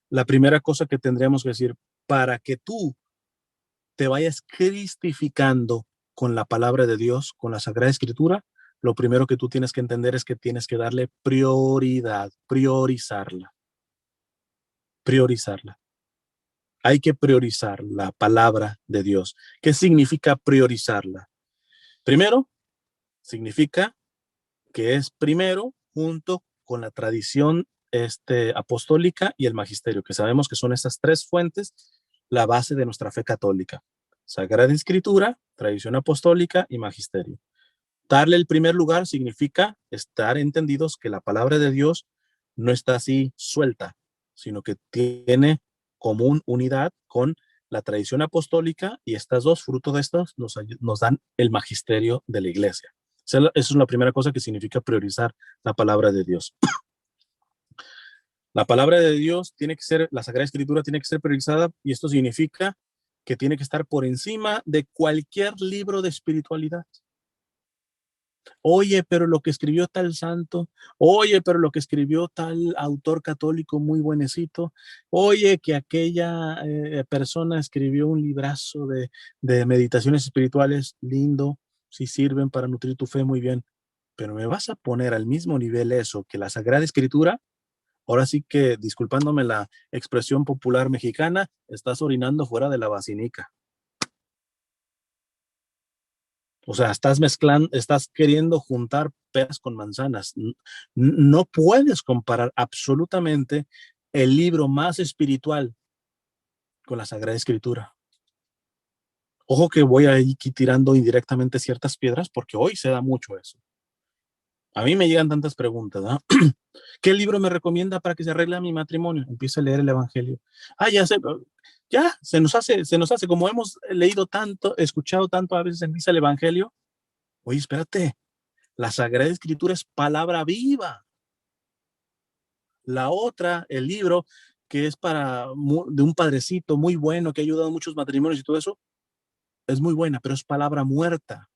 Speaker 1: la primera cosa que tendríamos que decir, para que tú te vayas cristificando con la palabra de Dios, con la Sagrada Escritura, lo primero que tú tienes que entender es que tienes que darle prioridad, priorizarla. Hay que priorizar la palabra de Dios. ¿Qué significa priorizarla? Primero, significa que es primero junto con la tradición apostólica y el magisterio, que sabemos que son estas tres fuentes, la base de nuestra fe católica. Sagrada Escritura, tradición apostólica y magisterio. Darle el primer lugar significa estar entendidos que la palabra de Dios no está así suelta, sino que tiene común unidad con la tradición apostólica, y estas dos, fruto de estas, nos dan el magisterio de la iglesia. Esa es la primera cosa que significa priorizar la palabra de Dios. La palabra de Dios tiene que ser, la Sagrada Escritura tiene que ser priorizada, y esto significa que tiene que estar por encima de cualquier libro de espiritualidad. Oye, pero lo que escribió tal santo, oye, pero lo que escribió tal autor católico muy buenecito, oye, que aquella persona escribió un librazo de meditaciones espirituales lindo, si sirven para nutrir tu fe, muy bien, pero me vas a poner al mismo nivel eso que la Sagrada Escritura. Ahora sí que, disculpándome la expresión popular mexicana, estás orinando fuera de la vacinica. O sea, estás mezclando, estás queriendo juntar peras con manzanas. No puedes comparar absolutamente el libro más espiritual con la Sagrada Escritura. Ojo que voy a ir tirando indirectamente ciertas piedras, porque hoy se da mucho eso. A mí me llegan tantas preguntas, ¿no? ¿Qué libro me recomienda para que se arregle mi matrimonio? Empiezo a leer el Evangelio. Ya se nos hace, como hemos leído tanto, escuchado tanto a veces en misa el Evangelio. Oye, espérate, la Sagrada Escritura es palabra viva. La otra, el libro, que es de un padrecito muy bueno que ha ayudado a muchos matrimonios y todo eso, es muy buena, pero es palabra muerta.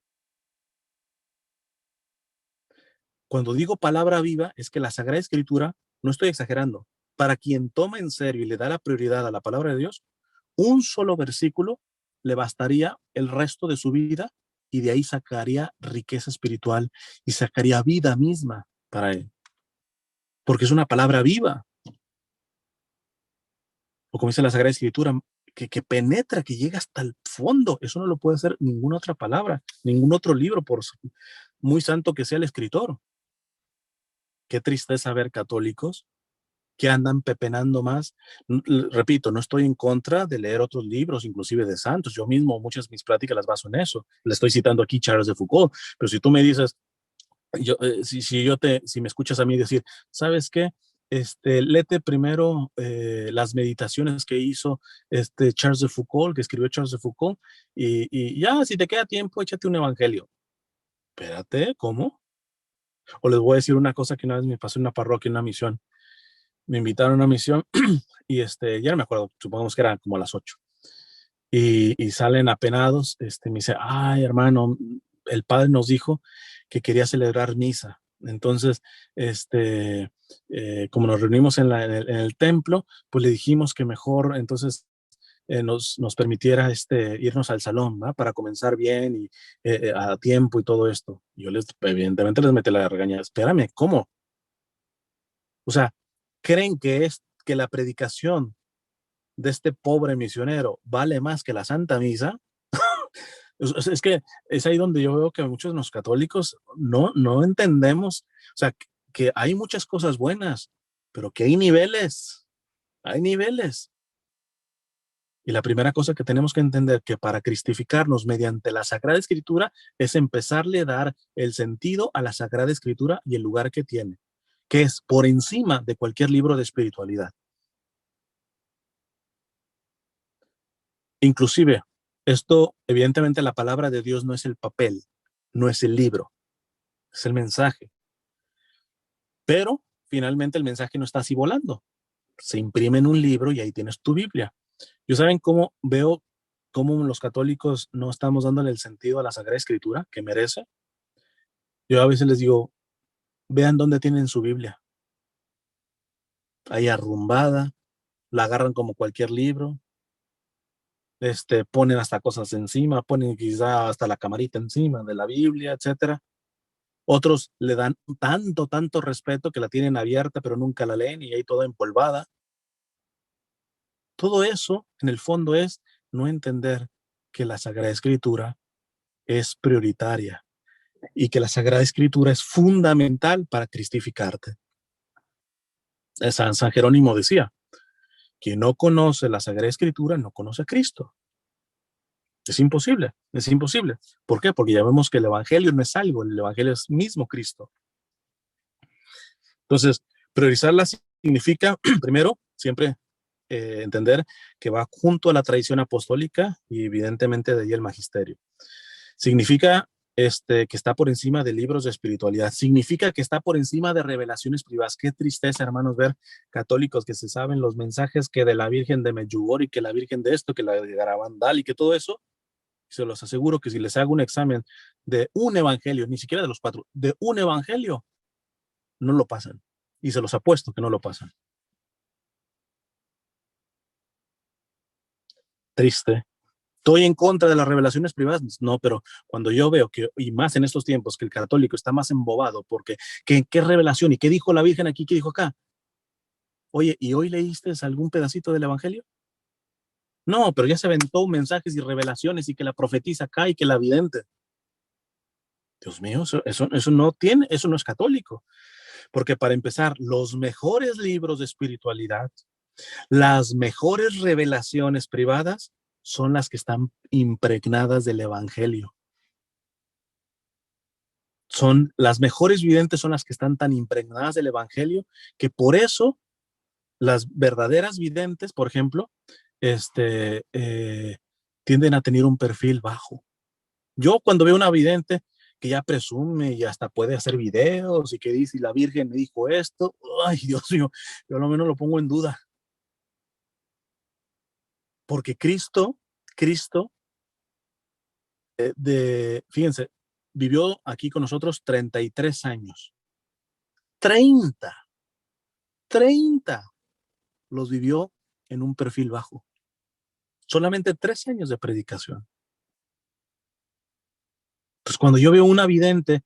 Speaker 1: Cuando digo palabra viva, es que la Sagrada Escritura, no estoy exagerando, para quien toma en serio y le da la prioridad a la palabra de Dios, un solo versículo le bastaría el resto de su vida, y de ahí sacaría riqueza espiritual y sacaría vida misma para él. Porque es una palabra viva. O como dice la Sagrada Escritura, que penetra, que llega hasta el fondo. Eso no lo puede hacer ninguna otra palabra, ningún otro libro, por muy santo que sea el escritor. Qué tristeza ver católicos que andan pepenando más. Repito, no estoy en contra de leer otros libros, inclusive de santos. Yo mismo muchas de mis pláticas las baso en eso. Le estoy citando aquí Charles de Foucault, pero si tú me dices, Si me escuchas a mí decir, ¿sabes qué? Léete primero las meditaciones que hizo Charles de Foucault, que escribió Charles de Foucault, y ya, si te queda tiempo, échate un evangelio. Espérate, ¿cómo? O les voy a decir una cosa que una vez me pasó en una parroquia, en una misión. Me invitaron a una misión y ya no me acuerdo, supongamos que eran como a las 8. Y salen apenados, me dice, ay, hermano, el padre nos dijo que quería celebrar misa. Entonces, como nos reunimos en el templo, pues le dijimos que mejor entonces nos permitiera irnos al salón, ¿va? Para comenzar bien y a tiempo y todo esto. Yo evidentemente les metí la regañada. Espérame, ¿cómo? O sea, ¿creen que la predicación de este pobre misionero vale más que la Santa Misa? Es que es ahí donde yo veo que muchos de los católicos no entendemos, o sea, que hay muchas cosas buenas, pero que hay niveles, hay niveles. Y la primera cosa que tenemos que entender que para cristificarnos mediante la Sagrada Escritura es empezarle a dar el sentido a la Sagrada Escritura y el lugar que tiene, que es por encima de cualquier libro de espiritualidad. Inclusive, esto, evidentemente, la palabra de Dios no es el papel, no es el libro, es el mensaje. Pero finalmente el mensaje no está así volando. Se imprime en un libro y ahí tienes tu Biblia. Yo saben cómo veo cómo los católicos no estamos dándole el sentido a la Sagrada Escritura que merece. Yo a veces les digo, vean dónde tienen su Biblia. Ahí arrumbada, la agarran como cualquier libro, ponen hasta cosas encima, ponen quizá hasta la camarita encima de la Biblia, etcétera. Otros le dan tanto respeto que la tienen abierta, pero nunca la leen y ahí toda empolvada. Todo eso, en el fondo, es no entender que la Sagrada Escritura es prioritaria y que la Sagrada Escritura es fundamental para cristificarte. San Jerónimo decía, quien no conoce la Sagrada Escritura no conoce a Cristo. Es imposible, es imposible. ¿Por qué? Porque ya vemos que el Evangelio no es algo, el Evangelio es mismo Cristo. Entonces, priorizarla significa, primero, siempre entender que va junto a la tradición apostólica y evidentemente de ahí el magisterio. Significa que está por encima de libros de espiritualidad. Significa que está por encima de revelaciones privadas. Qué tristeza, hermanos, ver católicos que se saben los mensajes que de la Virgen de Medjugorje y que la Virgen de esto, que la de Garabandal y que todo eso. Se los aseguro que si les hago un examen de un evangelio, ni siquiera de los 4, de un evangelio, no lo pasan. Y se los apuesto que no lo pasan. Triste. ¿Estoy en contra de las revelaciones privadas? No, pero cuando yo veo que, y más en estos tiempos, que el católico está más embobado, porque ¿qué revelación? ¿Y qué dijo la Virgen aquí? ¿Qué dijo acá? Oye, ¿y hoy leíste algún pedacito del Evangelio? No, pero ya se aventó mensajes y revelaciones y que la profetiza acá y que la vidente. Dios mío, eso no tiene, eso no es católico. Porque para empezar, los mejores libros de espiritualidad, las mejores revelaciones privadas son las que están impregnadas del Evangelio. Son las mejores videntes, son las que están tan impregnadas del Evangelio, que por eso las verdaderas videntes, por ejemplo, tienden a tener un perfil bajo. Yo cuando veo una vidente que ya presume y hasta puede hacer videos y que dice, y la Virgen me dijo esto, ay Dios mío, yo a lo menos lo pongo en duda. Porque Cristo, fíjense, vivió aquí con nosotros 33 años. 30, 30 los vivió en un perfil bajo. Solamente 13 años de predicación. Entonces, cuando yo veo una vidente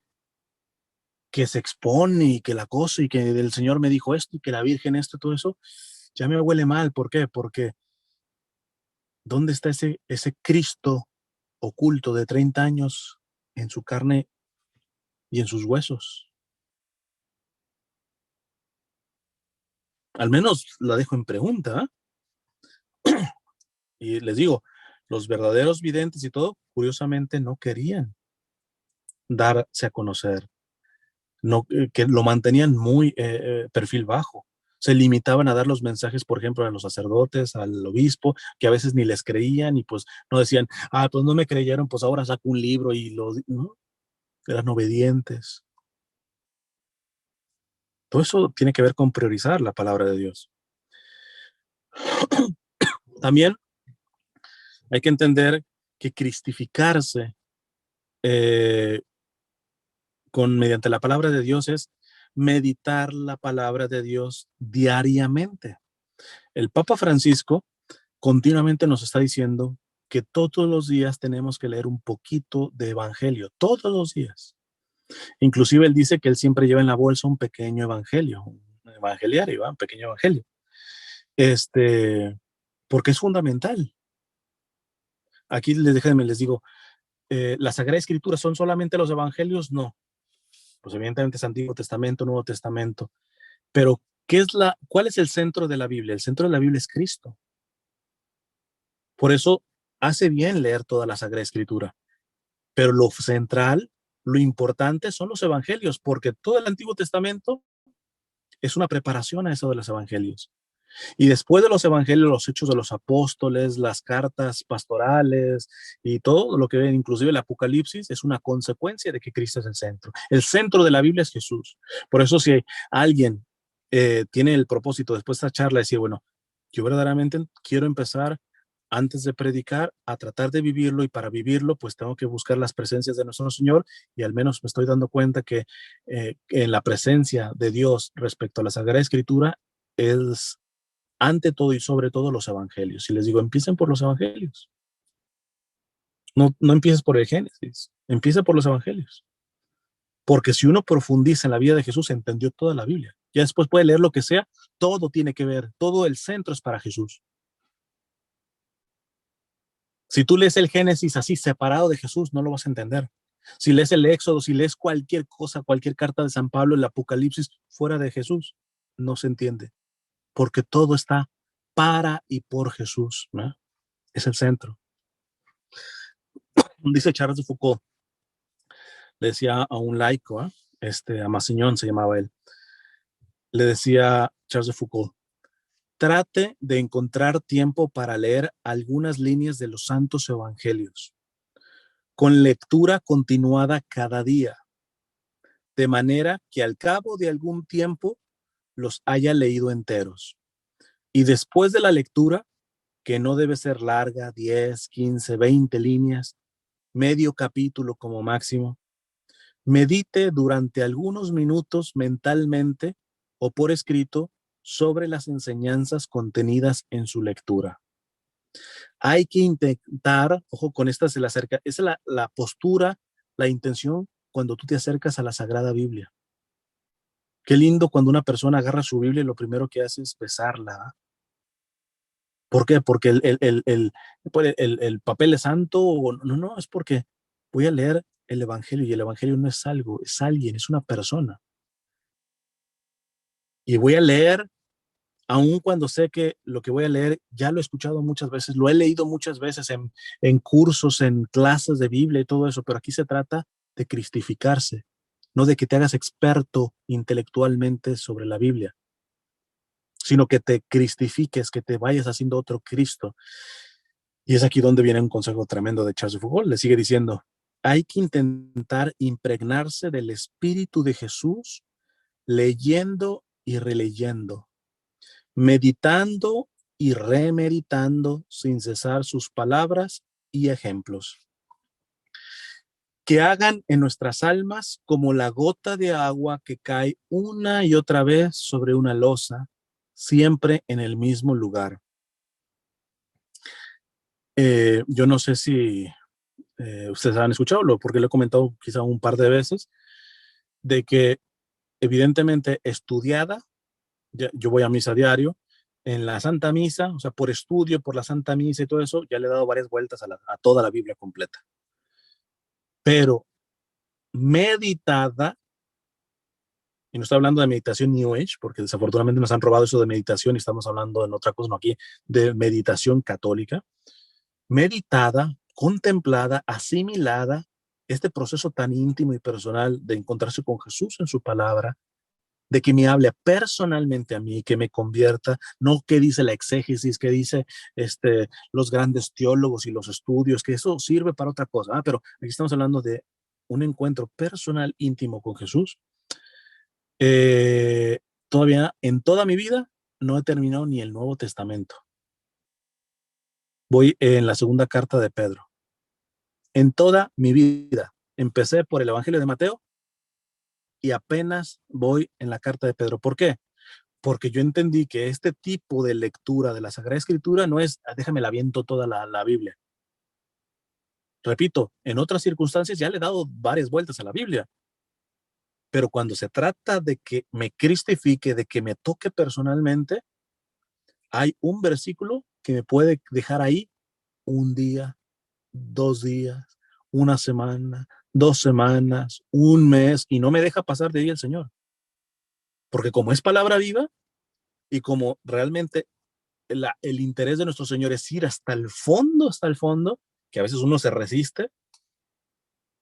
Speaker 1: que se expone y que la cosa y que el Señor me dijo esto y que la Virgen esto, todo eso, ya me huele mal. ¿Por qué? Porque ¿dónde está ese Cristo oculto de 30 años en su carne y en sus huesos? Al menos la dejo en pregunta. Y les digo, los verdaderos videntes y todo, curiosamente no querían darse a conocer. no, que lo mantenían muy perfil bajo. Se limitaban a dar los mensajes, por ejemplo, a los sacerdotes, al obispo, que a veces ni les creían y pues no decían, pues no me creyeron, pues ahora saco un libro y ¿no? Eran obedientes. Todo eso tiene que ver con priorizar la palabra de Dios. También hay que entender que cristificarse mediante la palabra de Dios es meditar la palabra de Dios diariamente. El Papa Francisco continuamente nos está diciendo que todos los días tenemos que leer un poquito de evangelio, todos los días. Inclusive él dice que él siempre lleva en la bolsa un pequeño evangelio, un evangeliario, un pequeño evangelio. Porque es fundamental. Aquí les digo, ¿la Sagrada Escritura son solamente los evangelios? No. Pues evidentemente es Antiguo Testamento, Nuevo Testamento. Pero, ¿cuál es el centro de la Biblia? El centro de la Biblia es Cristo. Por eso hace bien leer toda la Sagrada Escritura. Pero lo central, lo importante son los evangelios, porque todo el Antiguo Testamento es una preparación a eso de los evangelios. Y después de los evangelios, los hechos de los apóstoles, las cartas pastorales y todo lo que ven, inclusive el Apocalipsis, es una consecuencia de que Cristo es el centro. El centro de la Biblia es Jesús. Por eso si alguien tiene el propósito después de esta charla de decir, bueno, yo verdaderamente quiero empezar antes de predicar a tratar de vivirlo, y para vivirlo pues tengo que buscar las presencias de nuestro Señor, y al menos me estoy dando cuenta que en la presencia de Dios respecto a la Sagrada Escritura es ante todo y sobre todo los evangelios. Y les digo, empiecen por los evangelios. No empieces por el Génesis, empieza por los evangelios. Porque si uno profundiza en la vida de Jesús, entendió toda la Biblia. Ya después puede leer lo que sea, todo tiene que ver, todo el centro es para Jesús. Si tú lees el Génesis así separado de Jesús, no lo vas a entender. Si lees el Éxodo, si lees cualquier cosa, cualquier carta de San Pablo, el Apocalipsis, fuera de Jesús, no se entiende. Porque todo está para y por Jesús, ¿no? Es el centro. Dice Charles de Foucault, le decía a un laico, a Massiñón se llamaba él, le decía Charles de Foucault, trate de encontrar tiempo para leer algunas líneas de los santos evangelios, con lectura continuada cada día, de manera que al cabo de algún tiempo los haya leído enteros. Y después de la lectura, que no debe ser larga, 10, 15, 20 líneas, medio capítulo como máximo, medite durante algunos minutos mentalmente o por escrito sobre las enseñanzas contenidas en su lectura. Hay que intentar, ojo con esta, esa es la postura, la intención cuando tú te acercas a la Sagrada Biblia. Qué lindo cuando una persona agarra su Biblia y lo primero que hace es besarla. ¿Por qué? Porque el papel es santo. No, es porque voy a leer el Evangelio, y el Evangelio no es algo, es alguien, es una persona. Y voy a leer, aun cuando sé que lo que voy a leer ya lo he escuchado muchas veces, lo he leído muchas veces en cursos, en clases de Biblia y todo eso, pero aquí se trata de cristificarse, no de que te hagas experto intelectualmente sobre la Biblia, sino que te cristifiques, que te vayas haciendo otro Cristo. Y es aquí donde viene un consejo tremendo de Charles de Foucault. Le sigue diciendo, hay que intentar impregnarse del espíritu de Jesús leyendo y releyendo, meditando y remeditando sin cesar sus palabras y ejemplos, que hagan en nuestras almas como la gota de agua que cae una y otra vez sobre una losa, siempre en el mismo lugar. Yo no sé si ustedes han escuchado, porque lo he comentado quizá un par de veces, de que evidentemente estudiada, yo voy a misa diario, en la Santa Misa, o sea, por estudio, por la Santa Misa y todo eso, ya le he dado varias vueltas a toda la Biblia completa. Pero meditada, y no estoy hablando de meditación New Age, porque desafortunadamente nos han robado eso de meditación y estamos hablando en otra cosa, no aquí, de meditación católica, meditada, contemplada, asimilada, este proceso tan íntimo y personal de encontrarse con Jesús en su palabra, de que me hable personalmente a mí, que me convierta, no que dice la exégesis, que dice los grandes teólogos y los estudios, que eso sirve para otra cosa. Pero aquí estamos hablando de un encuentro personal íntimo con Jesús. Eh, Todavía en toda mi vida no he terminado ni el Nuevo Testamento. Voy en la segunda carta de Pedro. En toda mi vida. Empecé por el Evangelio de Mateo y apenas voy en la carta de Pedro. ¿Por qué? Porque yo entendí que este tipo de lectura de la Sagrada Escritura no es, déjame la viento toda la Biblia. Repito, en otras circunstancias ya le he dado varias vueltas a la Biblia, pero cuando se trata de que me cristifique, de que me toque personalmente, hay un versículo que me puede dejar ahí un día, 2 días, una semana, 2 semanas, un mes, y no me deja pasar de ahí el Señor. Porque como es palabra viva y como realmente el interés de nuestro Señor es ir hasta el fondo, que a veces uno se resiste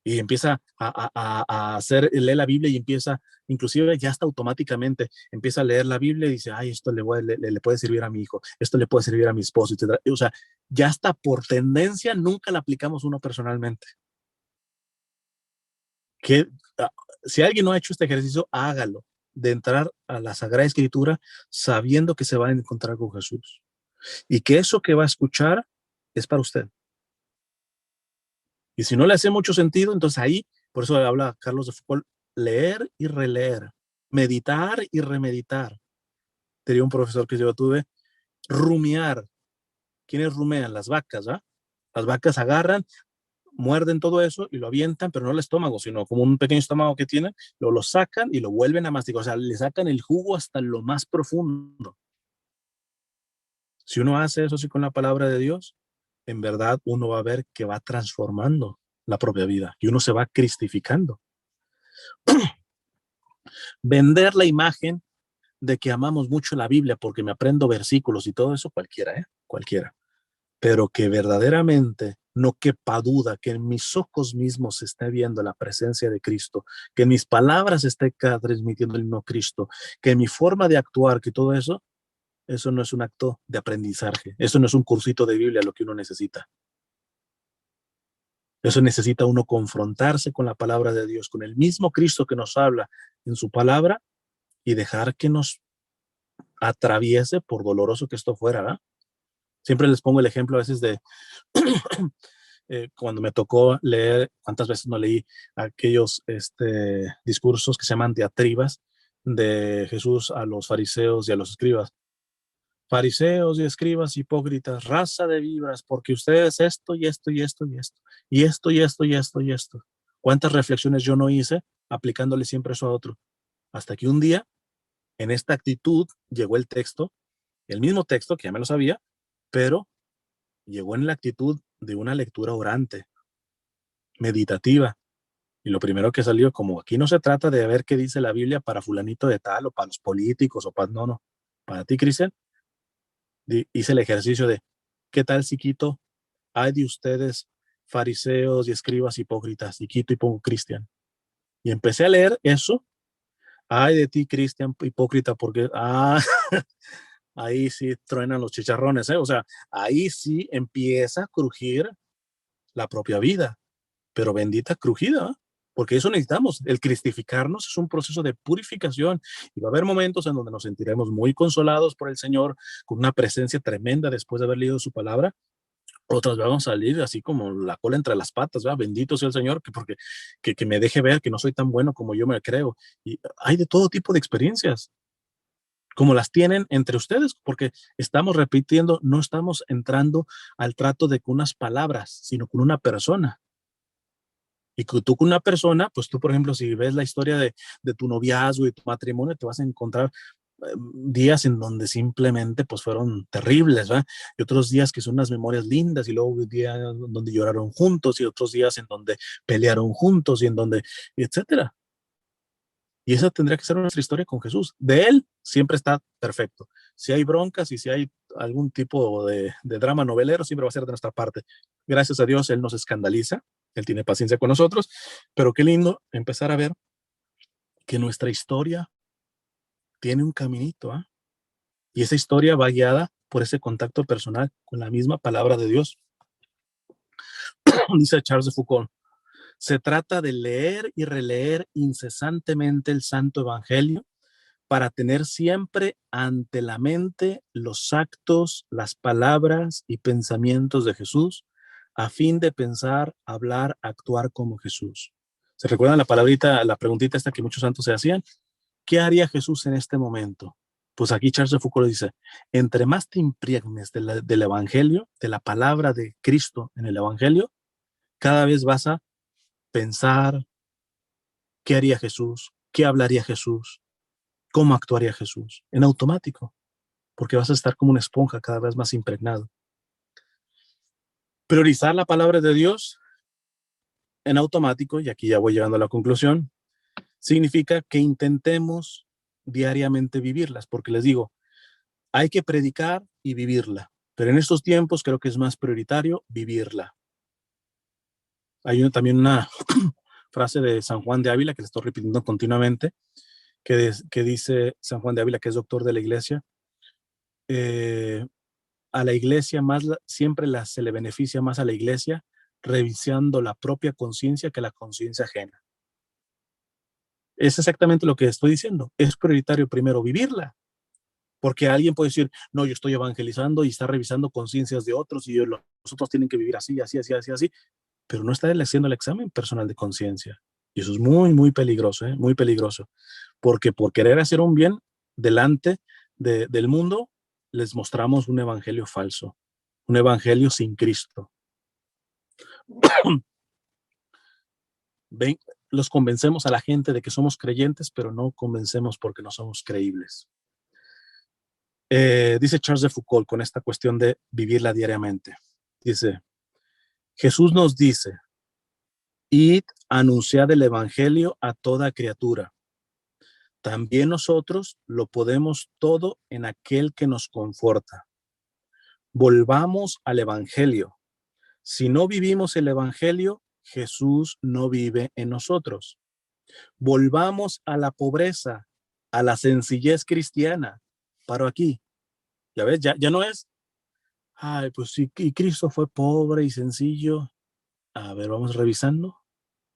Speaker 1: y empieza a hacer, lee la Biblia y empieza, inclusive ya hasta automáticamente, empieza a leer la Biblia y dice, ay, esto le puede servir a mi hijo, esto le puede servir a mi esposo, etc. O sea, ya hasta por tendencia nunca la aplicamos uno personalmente. Que, si alguien no ha hecho este ejercicio, hágalo, de entrar a la Sagrada Escritura sabiendo que se va a encontrar con Jesús y que eso que va a escuchar es para usted. Y si no le hace mucho sentido, entonces ahí, por eso habla Carlos de Foucault, leer y releer, meditar y remeditar. Tenía un profesor que yo tuve, rumiar. ¿Quiénes rumean? Las vacas, ¿ah? Las vacas agarran, muerden todo eso y lo avientan, pero no el estómago, sino como un pequeño estómago que tienen, lo sacan y lo vuelven a masticar. O sea, le sacan el jugo hasta lo más profundo. Si uno hace eso así con la palabra de Dios, en verdad uno va a ver que va transformando la propia vida y uno se va cristificando. Vender la imagen de que amamos mucho la Biblia porque me aprendo versículos y todo eso, cualquiera, cualquiera. Pero que verdaderamente no quepa duda que en mis ojos mismos se esté viendo la presencia de Cristo, que en mis palabras esté transmitiendo el mismo Cristo, que en mi forma de actuar, que todo eso, eso no es un acto de aprendizaje, eso no es un cursito de Biblia lo que uno necesita. Eso necesita uno confrontarse con la palabra de Dios, con el mismo Cristo que nos habla en su palabra y dejar que nos atraviese, por doloroso que esto fuera, ¿verdad? Siempre les pongo el ejemplo a veces de cuando me tocó leer, cuántas veces no leí aquellos discursos que se llaman diatribas de Jesús a los fariseos y a los escribas. Fariseos y escribas hipócritas, raza de víboras, porque ustedes esto y esto y esto y esto, y esto y esto y esto y esto. ¿Cuántas reflexiones yo no hice aplicándole siempre eso a otro? Hasta que un día, en esta actitud, llegó el texto, el mismo texto que ya me lo sabía, pero llegó en la actitud de una lectura orante, meditativa. Y lo primero que salió, como aquí no se trata de ver qué dice la Biblia para fulanito de tal o para los políticos o para, no, no, para ti, Cristian, hice el ejercicio de, ¿qué tal si quito? Ay de ustedes, fariseos y escribas hipócritas, y quito y pongo Cristian. Y empecé a leer eso. Ay de ti, Cristian, hipócrita, porque, ahí sí truenan los chicharrones, ¿eh? O sea, ahí sí empieza a crujir la propia vida, pero bendita crujida, ¿eh? Porque eso necesitamos. El cristificarnos es un proceso de purificación y va a haber momentos en donde nos sentiremos muy consolados por el Señor, con una presencia tremenda después de haber leído su palabra. Otras vamos a salir así como la cola entre las patas, ¿verdad? Bendito sea el Señor, porque que me deje ver que no soy tan bueno como yo me creo. Y hay de todo tipo de experiencias, como las tienen entre ustedes, porque estamos repitiendo, no estamos entrando al trato de con unas palabras, sino con una persona. Y que tú con una persona, pues tú, por ejemplo, si ves la historia de tu noviazgo y tu matrimonio, te vas a encontrar días en donde simplemente pues fueron terribles, ¿verdad? Y otros días que son unas memorias lindas y luego días donde lloraron juntos y otros días en donde pelearon juntos y en donde, etcétera. Y esa tendría que ser nuestra historia con Jesús. De Él siempre está perfecto. Si hay broncas y si hay algún tipo de drama novelero, siempre va a ser de nuestra parte. Gracias a Dios, Él nos escandaliza. Él tiene paciencia con nosotros, pero qué lindo empezar a ver que nuestra historia tiene un caminito, ¿eh? Y esa historia va guiada por ese contacto personal con la misma palabra de Dios. Dice Charles de Foucault, se trata de leer y releer incesantemente el Santo Evangelio para tener siempre ante la mente los actos, las palabras y pensamientos de Jesús, a fin de pensar, hablar, actuar como Jesús. ¿Se recuerdan la palabrita, la preguntita esta que muchos santos se hacían? ¿Qué haría Jesús en este momento? Pues aquí Charles de Foucault dice, entre más te impregnes del Evangelio, de la palabra de Cristo en el Evangelio, cada vez vas a pensar qué haría Jesús, qué hablaría Jesús, cómo actuaría Jesús, en automático, porque vas a estar como una esponja cada vez más impregnado. Priorizar la palabra de Dios en automático, y aquí ya voy llegando a la conclusión, significa que intentemos diariamente vivirlas, porque les digo, hay que predicar y vivirla, pero en estos tiempos creo que es más prioritario vivirla. Hay también una frase de San Juan de Ávila que le estoy repitiendo continuamente, que dice San Juan de Ávila, que es doctor de la iglesia, a la iglesia siempre se le beneficia más a la iglesia revisando la propia conciencia que la conciencia ajena. Es exactamente lo que estoy diciendo. Es prioritario primero vivirla, porque alguien puede decir, no, yo estoy evangelizando y está revisando conciencias de otros y los otros tienen que vivir así, así, así, así, así, pero no está haciendo el examen personal de conciencia. Y eso es muy, muy peligroso, muy peligroso, porque por querer hacer un bien delante del mundo, les mostramos un evangelio falso, un evangelio sin Cristo. Ven, los convencemos a la gente de que somos creyentes, pero no convencemos porque no somos creíbles. Dice Charles de Foucault con esta cuestión de vivirla diariamente. Dice, Jesús nos dice, id, anunciad el evangelio a toda criatura. También nosotros lo podemos todo en aquel que nos conforta. Volvamos al evangelio. Si no vivimos el evangelio, Jesús no vive en nosotros. Volvamos a la pobreza, a la sencillez cristiana. Paro aquí. Ya ves, ya no es, ay, pues sí, y Cristo fue pobre y sencillo. A ver, vamos revisando.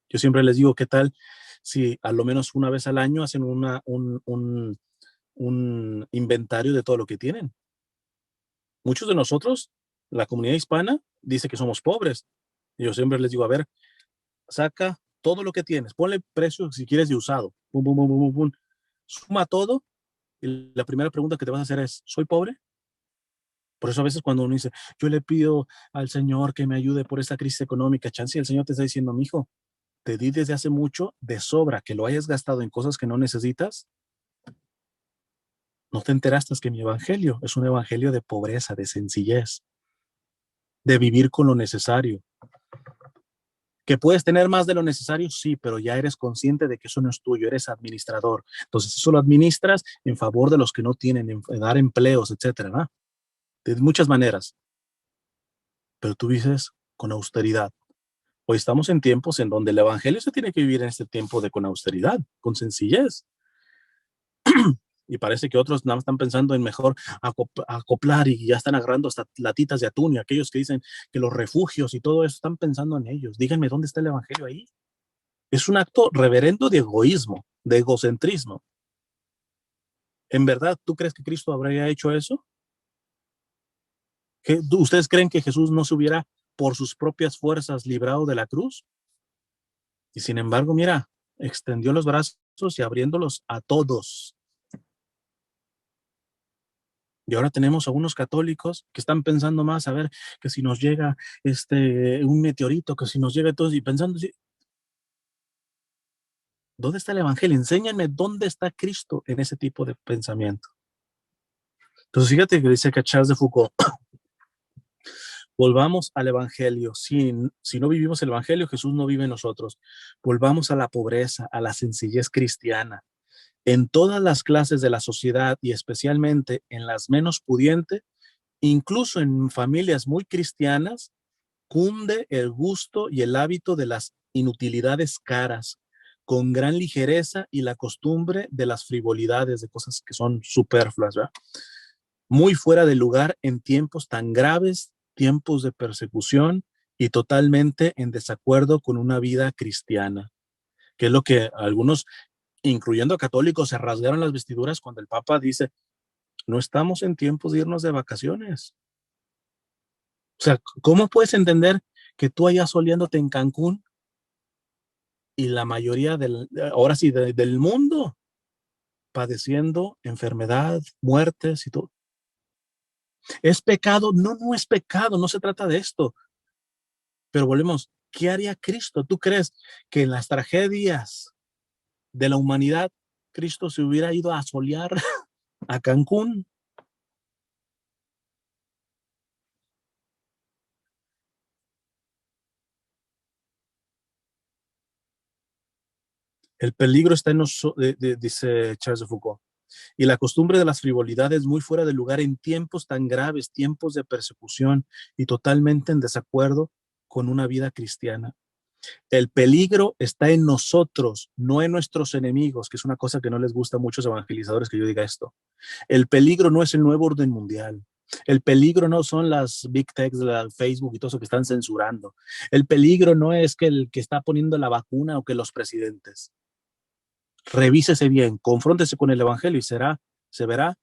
Speaker 1: Yo siempre les digo, ¿qué tal si a lo menos una vez al año hacen un inventario de todo lo que tienen? Muchos de nosotros, la comunidad hispana, dice que somos pobres. Y yo siempre les digo, a ver, saca todo lo que tienes, ponle precio si quieres de usado, pum, pum, pum, pum, pum. Suma todo y la primera pregunta que te vas a hacer es, ¿soy pobre? Por eso a veces cuando uno dice, yo le pido al Señor que me ayude por esta crisis económica, chance, y el Señor te está diciendo, mijo, te di desde hace mucho de sobra, que lo hayas gastado en cosas que no necesitas, no te enteraste que mi evangelio es un evangelio de pobreza, de sencillez, de vivir con lo necesario. ¿Que puedes tener más de lo necesario? Sí, pero ya eres consciente de que eso no es tuyo, eres administrador. Entonces eso lo administras en favor de los que no tienen, en dar empleos, etcétera, ¿no? De muchas maneras. Pero tú vives con austeridad. Hoy estamos en tiempos en donde el evangelio se tiene que vivir en este tiempo de con austeridad, con sencillez. Y parece que otros nada más están pensando en mejor acoplar y ya están agarrando hasta latitas de atún y aquellos que dicen que los refugios y todo eso están pensando en ellos. Díganme dónde está el evangelio ahí. Es un acto reverendo de egoísmo, de egocentrismo. ¿En verdad tú crees que Cristo habría hecho eso? ¿Ustedes creen que Jesús no se hubiera por sus propias fuerzas librado de la cruz? Y sin embargo, mira, extendió los brazos y abriéndolos a todos. Y ahora tenemos a unos católicos que están pensando más, a ver, que si nos llega un meteorito, que si nos llega todo, y pensando, ¿dónde está el evangelio? Enséñenme dónde está Cristo en ese tipo de pensamiento. Entonces, fíjate que dice que Charles de Foucault, volvamos al evangelio. Si no vivimos el evangelio, Jesús no vive en nosotros. Volvamos a la pobreza, a la sencillez cristiana. En todas las clases de la sociedad y especialmente en las menos pudientes, incluso en familias muy cristianas, cunde el gusto y el hábito de las inutilidades caras, con gran ligereza y la costumbre de las frivolidades, de cosas que son superfluas, ¿verdad? Muy fuera de lugar en tiempos tan graves, tiempos de persecución y totalmente en desacuerdo con una vida cristiana, que es lo que algunos, incluyendo católicos, se rasgaron las vestiduras cuando el Papa dice, no estamos en tiempos de irnos de vacaciones. O sea, ¿cómo puedes entender que tú allá soleándote en Cancún y la mayoría ahora sí, del mundo padeciendo enfermedad, muertes y todo? ¿Es pecado? No, no es pecado, no se trata de esto. Pero volvemos, ¿qué haría Cristo? ¿Tú crees que en las tragedias de la humanidad Cristo se hubiera ido a solear a Cancún? El peligro está en nosotros, dice Charles de Foucault, y la costumbre de las frivolidades muy fuera de lugar en tiempos tan graves, tiempos de persecución y totalmente en desacuerdo con una vida cristiana. El peligro está en nosotros, no en nuestros enemigos, que es una cosa que no les gusta a muchos evangelizadores que yo diga esto. El peligro no es el nuevo orden mundial. El peligro no son las big techs de la Facebook y todo eso que están censurando. El peligro no es que el que está poniendo la vacuna o que los presidentes. Revísese bien, confróntese con el evangelio y se verá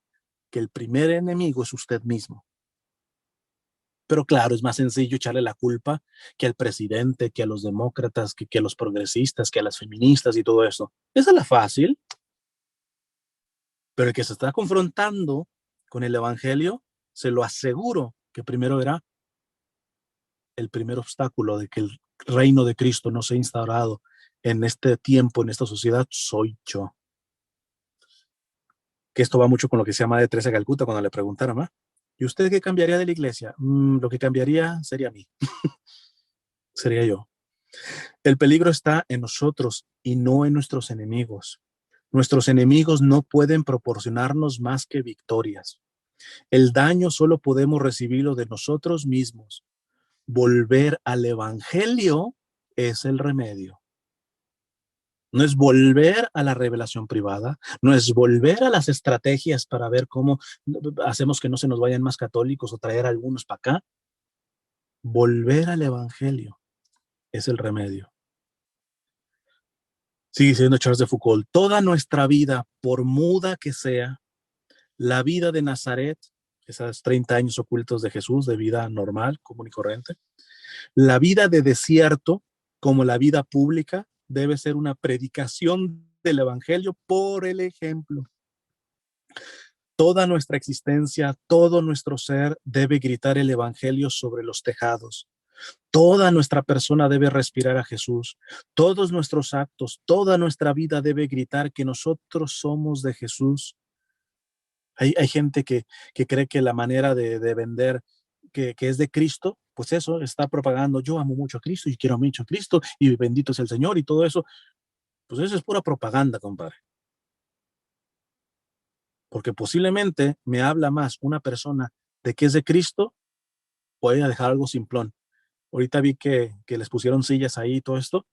Speaker 1: que el primer enemigo es usted mismo. Pero claro, es más sencillo echarle la culpa que al presidente, que a los demócratas, que a los progresistas, que a las feministas y todo eso. Esa es la fácil, pero el que se está confrontando con el evangelio, se lo aseguro que primero era el primer obstáculo de que el reino de Cristo no se ha instaurado en este tiempo, en esta sociedad, soy yo. Que esto va mucho con lo que se llama de Teresa de Calcuta cuando le preguntaron, ¿ah? ¿Y usted qué cambiaría de la iglesia? Lo que cambiaría sería mí, sería yo. El peligro está en nosotros y no en nuestros enemigos. Nuestros enemigos no pueden proporcionarnos más que victorias. El daño solo podemos recibirlo de nosotros mismos. Volver al evangelio es el remedio. No es volver a la revelación privada, no es volver a las estrategias para ver cómo hacemos que no se nos vayan más católicos o traer a algunos para acá. Volver al evangelio es el remedio. Sigue diciendo Charles de Foucault, toda nuestra vida, por muda que sea, la vida de Nazaret, esos 30 años ocultos de Jesús, de vida normal, común y corriente, la vida de desierto, como la vida pública, debe ser una predicación del evangelio por el ejemplo. Toda nuestra existencia, todo nuestro ser debe gritar el evangelio sobre los tejados. Toda nuestra persona debe respirar a Jesús. Todos nuestros actos, toda nuestra vida debe gritar que nosotros somos de Jesús. Hay gente que cree que la manera de vender que es de Cristo, pues eso está propagando. Yo amo mucho a Cristo y quiero mucho a Cristo y bendito es el Señor y todo eso. Pues eso es pura propaganda, compadre. Porque posiblemente me habla más una persona de que es de Cristo, voy a dejar algo simplón. Ahorita vi que les pusieron sillas ahí y todo esto,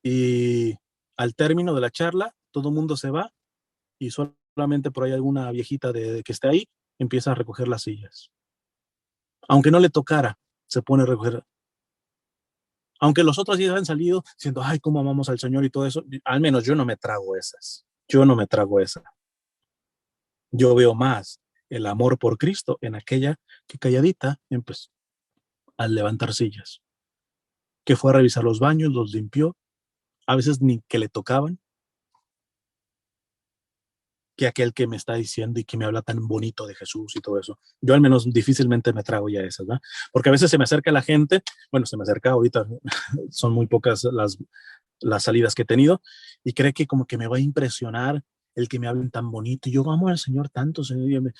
Speaker 1: y al término de la charla, todo el mundo se va y solamente por ahí alguna viejita de que esté ahí empieza a recoger las sillas. Aunque no le tocara, se pone a recoger. Aunque los otros días han salido diciendo, ay, cómo amamos al Señor y todo eso, al menos yo no me trago esas. Yo no me trago esa. Yo veo más el amor por Cristo en aquella que calladita empezó a levantar sillas, que fue a revisar los baños, los limpió, a veces ni que le tocaban, que aquel que me está diciendo y que me habla tan bonito de Jesús y todo eso. Yo al menos difícilmente me trago ya esas, ¿verdad? Porque a veces se me acerca la gente, bueno, se me acerca ahorita, son muy pocas las salidas que he tenido, y cree que como que me va a impresionar el que me hablen tan bonito. Y yo amo al Señor tanto, Señor.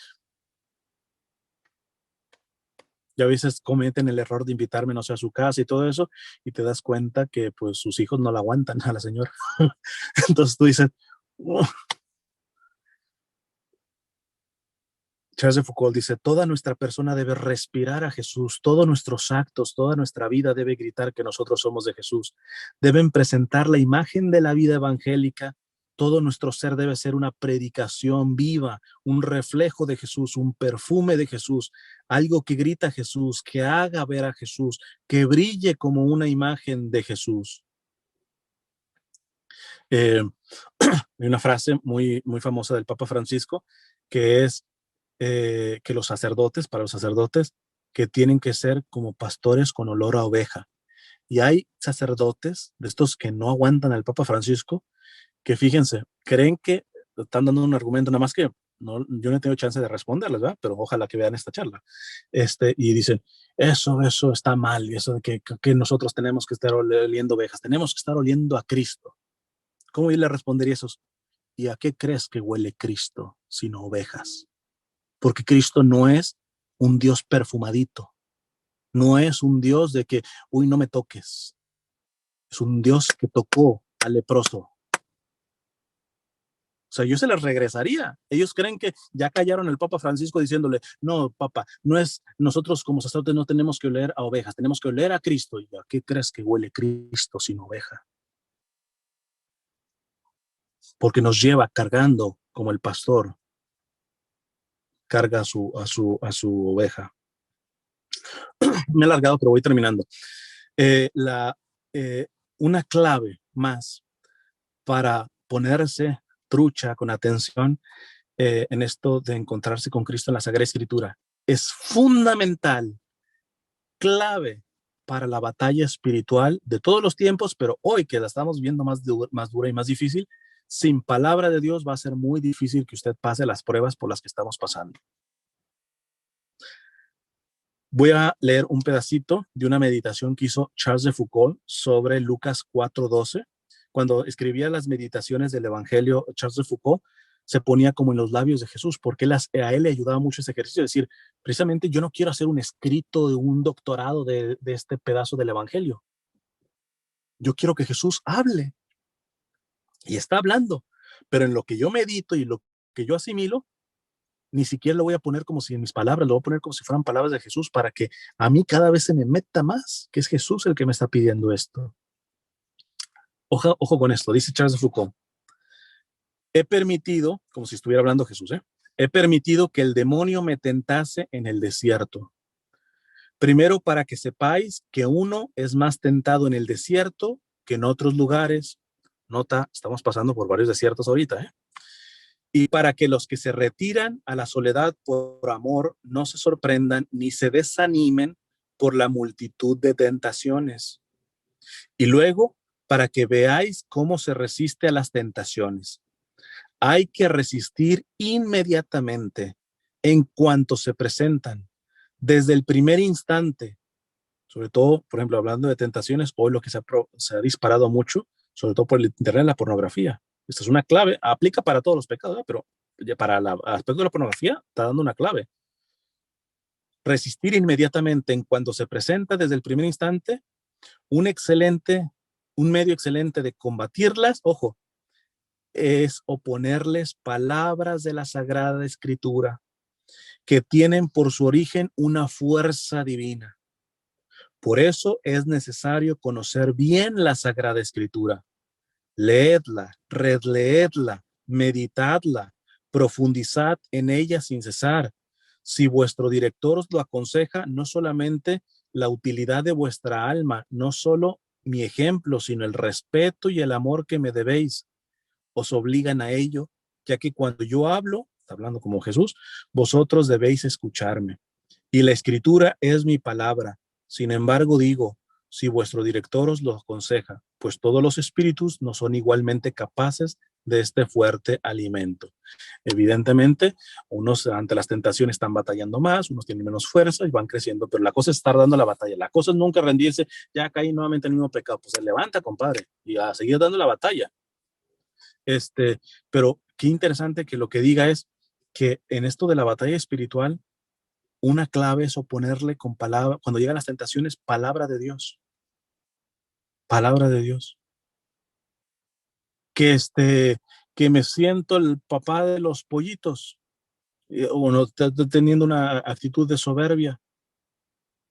Speaker 1: Y a veces cometen el error de invitarme, no sé, a su casa y todo eso, y te das cuenta que pues sus hijos no la aguantan a la señora. Entonces tú dices, oh, Charles de Foucault dice, toda nuestra persona debe respirar a Jesús, todos nuestros actos, toda nuestra vida debe gritar que nosotros somos de Jesús. Deben presentar la imagen de la vida evangélica. Todo nuestro ser debe ser una predicación viva, un reflejo de Jesús, un perfume de Jesús, algo que grita a Jesús, que haga ver a Jesús, que brille como una imagen de Jesús. Hay una frase muy, muy famosa del Papa Francisco que es que los sacerdotes, para los sacerdotes, que tienen que ser como pastores con olor a oveja. Y hay sacerdotes de estos que no aguantan al Papa Francisco, que fíjense, creen que están dando un argumento, nada más que no, yo no tengo chance de responderles, ¿verdad? Pero ojalá que vean esta charla. Y dicen, eso está mal, y eso de que nosotros tenemos que estar oliendo ovejas, tenemos que estar oliendo a Cristo. ¿Cómo yo le respondería a esos? ¿Y a qué crees que huele Cristo sino ovejas? Porque Cristo no es un Dios perfumadito, no es un Dios de que, uy, no me toques, es un Dios que tocó al leproso. O sea, yo se les regresaría. Ellos creen que ya callaron el Papa Francisco diciéndole, no, Papa, no es, nosotros como sacerdotes no tenemos que oler a ovejas, tenemos que oler a Cristo. ¿Y a qué crees que huele Cristo sin oveja? Porque nos lleva cargando como el pastor carga a su oveja. Me he alargado, pero voy terminando. Eh, la, eh, una clave más para ponerse trucha con atención en esto de encontrarse con Cristo en la Sagrada Escritura. Es fundamental, clave para la batalla espiritual de todos los tiempos, pero hoy que la estamos viendo más dura y más difícil, sin palabra de Dios va a ser muy difícil que usted pase las pruebas por las que estamos pasando. Voy a leer un pedacito de una meditación que hizo Charles de Foucault sobre Lucas 4:12. Cuando escribía las meditaciones del Evangelio, Charles de Foucault se ponía como en los labios de Jesús, porque a él le ayudaba mucho ese ejercicio, de decir, precisamente yo no quiero hacer un escrito de un doctorado de este pedazo del Evangelio. Yo quiero que Jesús hable, y está hablando, pero en lo que yo medito y lo que yo asimilo, ni siquiera lo voy a poner como si en mis palabras, lo voy a poner como si fueran palabras de Jesús para que a mí cada vez se me meta más, que es Jesús el que me está pidiendo esto. Ojo con esto, dice Charles de Foucault. He permitido, como si estuviera hablando Jesús, he permitido que el demonio me tentase en el desierto. Primero, para que sepáis que uno es más tentado en el desierto que en otros lugares. Nota, estamos pasando por varios desiertos ahorita, y para que los que se retiran a la soledad por amor no se sorprendan ni se desanimen por la multitud de tentaciones. Y luego, para que veáis cómo se resiste a las tentaciones. Hay que resistir inmediatamente en cuanto se presentan, desde el primer instante. Sobre todo, por ejemplo, hablando de tentaciones, hoy lo que se ha disparado mucho, sobre todo por el internet, la pornografía. Esta es una clave, aplica para todos los pecados, pero para el aspecto de la pornografía está dando una clave. Resistir inmediatamente en cuanto se presenta desde el primer instante, un medio excelente de combatirlas, ojo, es oponerles palabras de la Sagrada Escritura que tienen por su origen una fuerza divina. Por eso es necesario conocer bien la Sagrada Escritura. Leedla, releedla, meditadla, profundizad en ella sin cesar. Si vuestro director os lo aconseja, no solamente la utilidad de vuestra alma, no solo mi ejemplo, sino el respeto y el amor que me debéis, os obligan a ello, ya que cuando yo hablo, hablando como Jesús, vosotros debéis escucharme. Y la escritura es mi palabra. Sin embargo, digo, si vuestro director os lo aconseja, pues todos los espíritus no son igualmente capaces de este fuerte alimento. Evidentemente, unos ante las tentaciones están batallando más, unos tienen menos fuerza y van creciendo, pero la cosa es estar dando la batalla. La cosa es nunca rendirse, ya caí nuevamente en el mismo pecado. Pues se levanta, compadre, y a seguir dando la batalla. Pero qué interesante que lo que diga es que en esto de la batalla espiritual, una clave es oponerle con palabra, cuando llegan las tentaciones, palabra de Dios. Palabra de Dios. Que que me siento el papá de los pollitos. o no teniendo una actitud de soberbia.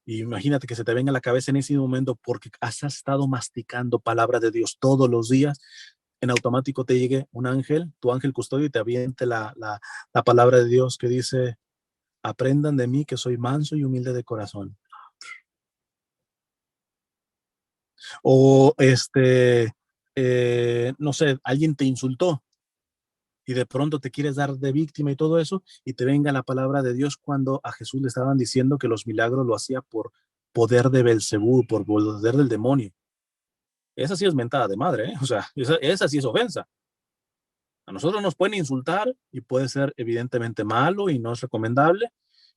Speaker 1: Y imagínate que se te venga a la cabeza en ese momento porque has estado masticando palabra de Dios todos los días, en automático te llegue un ángel, tu ángel custodio, y te aviente la palabra de Dios que dice, aprendan de mí que soy manso y humilde de corazón. O no sé, alguien te insultó y de pronto te quieres dar de víctima y todo eso, y te venga la palabra de Dios cuando a Jesús le estaban diciendo que los milagros lo hacía por poder de Belcebú, por poder del demonio. Esa sí es mentada de madre, ¿eh? O sea, esa sí es ofensa. A nosotros nos pueden insultar y puede ser evidentemente malo y no es recomendable,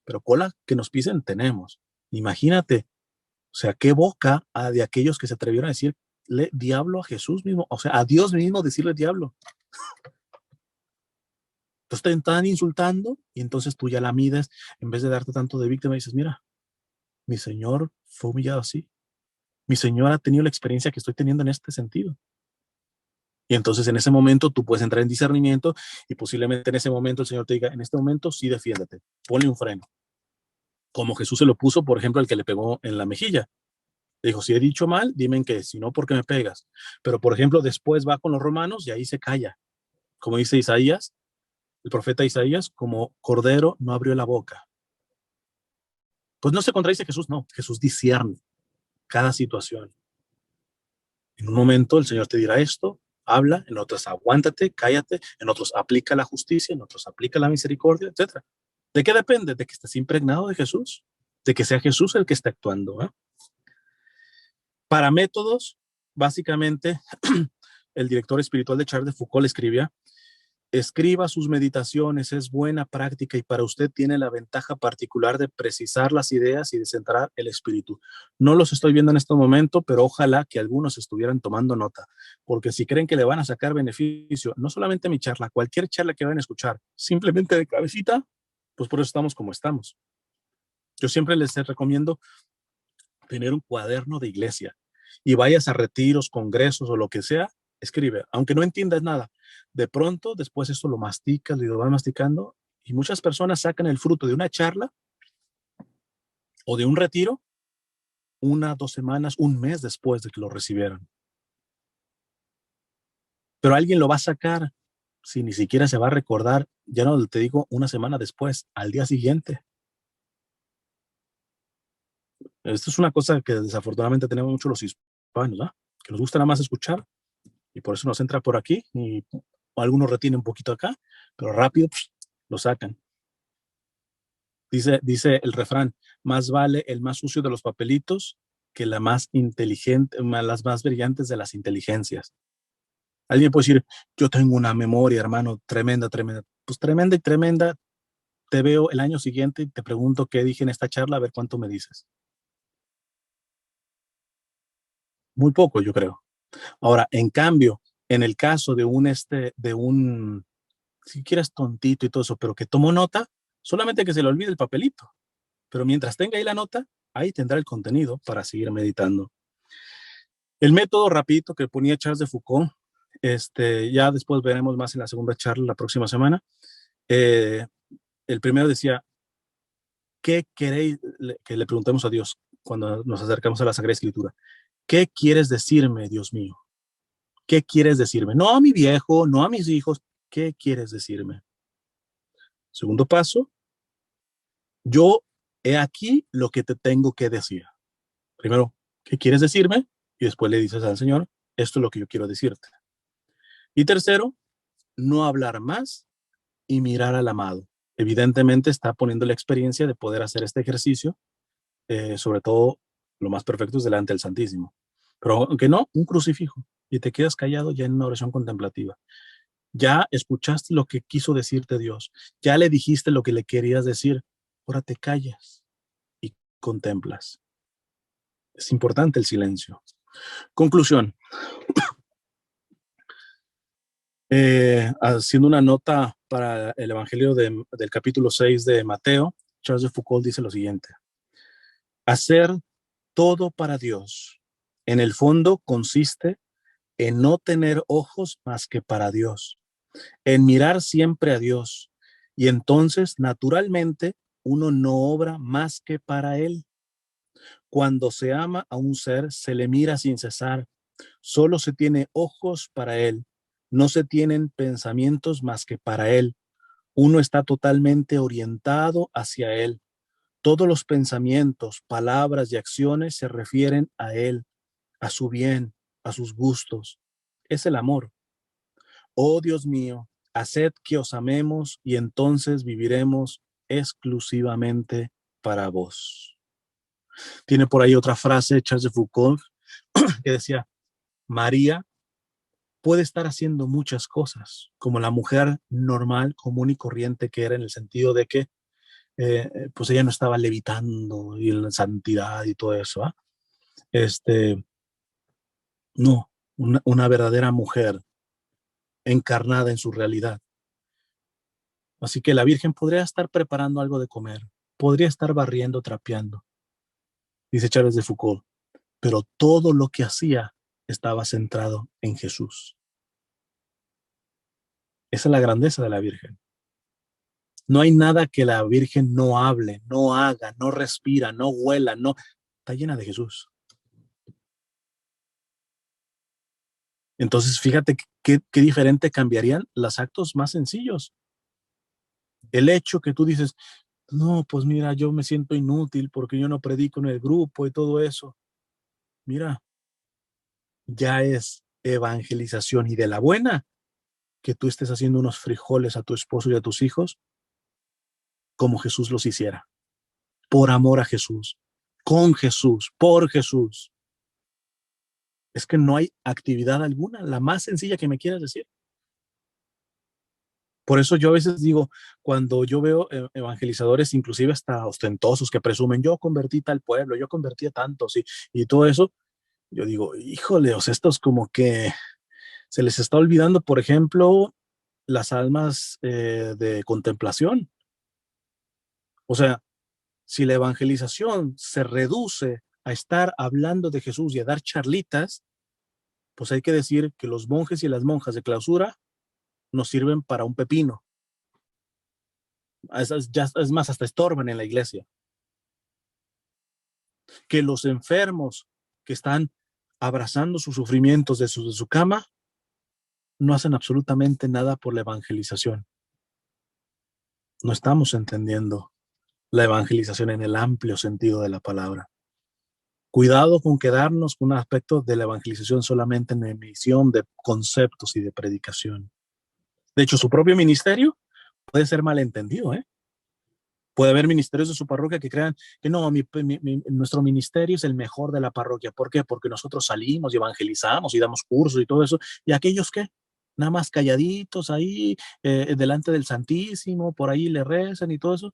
Speaker 1: pero cola que nos pisen tenemos. Imagínate, o sea, qué boca de aquellos que se atrevieron a decirle diablo a Jesús mismo, o sea, a Dios mismo decirle diablo. Entonces te están insultando y entonces tú ya la mides, en vez de darte tanto de víctima, dices, mira, mi Señor fue humillado así. Mi Señor ha tenido la experiencia que estoy teniendo en este sentido. Y entonces en ese momento tú puedes entrar en discernimiento y posiblemente en ese momento el Señor te diga, en este momento sí defiéndete, ponle un freno. Como Jesús se lo puso, por ejemplo, al que le pegó en la mejilla. Le dijo, si he dicho mal, dime en qué, si no, ¿por qué me pegas? Pero, por ejemplo, después va con los romanos y ahí se calla. Como dice Isaías, el profeta Isaías, como cordero no abrió la boca. Pues no se contradice Jesús, no. Jesús discierne cada situación. En un momento el Señor te dirá esto, habla, en otros aguántate, cállate, en otros aplica la justicia, en otros aplica la misericordia, etc. ¿De qué depende? De que estés impregnado de Jesús, de que sea Jesús el que está actuando. Para métodos, básicamente, el director espiritual de Charles de Foucault escribía, escriba sus meditaciones, es buena práctica y para usted tiene la ventaja particular de precisar las ideas y de centrar el espíritu. No los estoy viendo en este momento, pero ojalá que algunos estuvieran tomando nota, porque si creen que le van a sacar beneficio, no solamente mi charla, cualquier charla que vayan a escuchar, simplemente de cabecita, pues por eso estamos como estamos. Yo siempre les recomiendo tener un cuaderno de iglesia y vayas a retiros, congresos o lo que sea, escribe, aunque no entiendas nada. De pronto, después esto lo masticas y lo vas masticando y muchas personas sacan el fruto de una charla o de un retiro 1, 2 semanas, un mes después de que lo recibieron. Pero alguien lo va a sacar si ni siquiera se va a recordar, ya no te digo una semana después, al día siguiente. Esto es una cosa que desafortunadamente tenemos mucho los hispanos, ¿no? Que nos gusta nada más escuchar y por eso nos entra por aquí y algunos retienen un poquito acá, pero rápido lo sacan. Dice el refrán, más vale el más sucio de los papelitos que la más inteligente, las más brillantes de las inteligencias. Alguien puede decir, yo tengo una memoria, hermano, tremenda, tremenda. Pues tremenda y tremenda, te veo el año siguiente y te pregunto qué dije en esta charla, a ver cuánto me dices. Muy poco, yo creo. Ahora, en cambio, en el caso de un si quieres tontito y todo eso, pero que tomó nota, solamente que se le olvide el papelito. Pero mientras tenga ahí la nota, ahí tendrá el contenido para seguir meditando. El método rapidito que ponía Charles de Foucault, ya después veremos más en la segunda charla la próxima semana. El primero decía, ¿qué queréis? Que le preguntemos a Dios cuando nos acercamos a la Sagrada Escritura. ¿Qué quieres decirme, Dios mío? ¿Qué quieres decirme? No a mi viejo, no a mis hijos. ¿Qué quieres decirme? Segundo paso, yo he aquí lo que te tengo que decir. Primero, ¿qué quieres decirme? Y después le dices al Señor, esto es lo que yo quiero decirte. Y tercero, no hablar más y mirar al amado. Evidentemente está poniendo la experiencia de poder hacer este ejercicio, sobre todo lo más perfecto es delante del Santísimo. Pero aunque no, un crucifijo y te quedas callado ya en una oración contemplativa. Ya escuchaste lo que quiso decirte Dios, ya le dijiste lo que le querías decir, ahora te callas y contemplas. Es importante el silencio. Conclusión. Haciendo una nota para el Evangelio del capítulo 6 de Mateo, Charles de Foucault dice lo siguiente. Hacer todo para Dios, en el fondo consiste en no tener ojos más que para Dios, en mirar siempre a Dios, Y entonces, naturalmente, uno no obra más que para él. Cuando se ama a un ser, se le mira sin cesar. Solo se tiene ojos para él. No se tienen pensamientos más que para él. Uno está totalmente orientado hacia él. Todos los pensamientos, palabras y acciones se refieren a él, a su bien, a sus gustos. Es el amor. Oh Dios mío, haced que os amemos y entonces viviremos exclusivamente para vos. Tiene por ahí otra frase, Charles de Foucault, que decía, María puede estar haciendo muchas cosas, como la mujer normal, común y corriente que era, en el sentido de que pues ella no estaba levitando y en la santidad y todo eso. ¿Ah? No, una verdadera mujer encarnada en su realidad. Así que la Virgen podría estar preparando algo de comer, podría estar barriendo, trapeando, dice Charles de Foucault, pero todo lo que hacía estaba centrado en Jesús. Esa es la grandeza de la Virgen. No hay nada que la Virgen no hable, no haga, no respira, no huela, no. Está llena de Jesús. Entonces, fíjate qué diferente cambiarían los actos más sencillos. El hecho que tú dices, no, pues mira, yo me siento inútil porque yo no predico en el grupo y todo eso. Mira, ya es evangelización y de la buena que tú estés haciendo unos frijoles a tu esposo y a tus hijos como Jesús los hiciera, por amor a Jesús, con Jesús, por Jesús. Es que no hay actividad alguna, la más sencilla que me quieras decir. Por eso yo a veces digo, cuando yo veo evangelizadores, inclusive hasta ostentosos, que presumen, yo convertí tal pueblo, yo convertí a tantos y todo eso, yo digo, híjole, o sea, estos como que se les está olvidando, por ejemplo, las almas de contemplación. O sea, si la evangelización se reduce a estar hablando de Jesús y a dar charlitas, pues hay que decir que los monjes y las monjas de clausura nos sirven para un pepino. Es más, hasta estorban en la iglesia. Que los enfermos que están abrazando sus sufrimientos de su cama no hacen absolutamente nada por la evangelización. No estamos entendiendo la evangelización en el amplio sentido de la palabra. Cuidado con quedarnos con un aspecto de la evangelización solamente en emisión de conceptos y de predicación. De hecho, su propio ministerio puede ser malentendido, ¿eh? Puede haber ministerios de su parroquia que crean que no, nuestro ministerio es el mejor de la parroquia. ¿Por qué? Porque nosotros salimos y evangelizamos y damos cursos y todo eso. ¿Y aquellos qué? Nada más calladitos ahí, delante del Santísimo, por ahí le rezan y todo eso.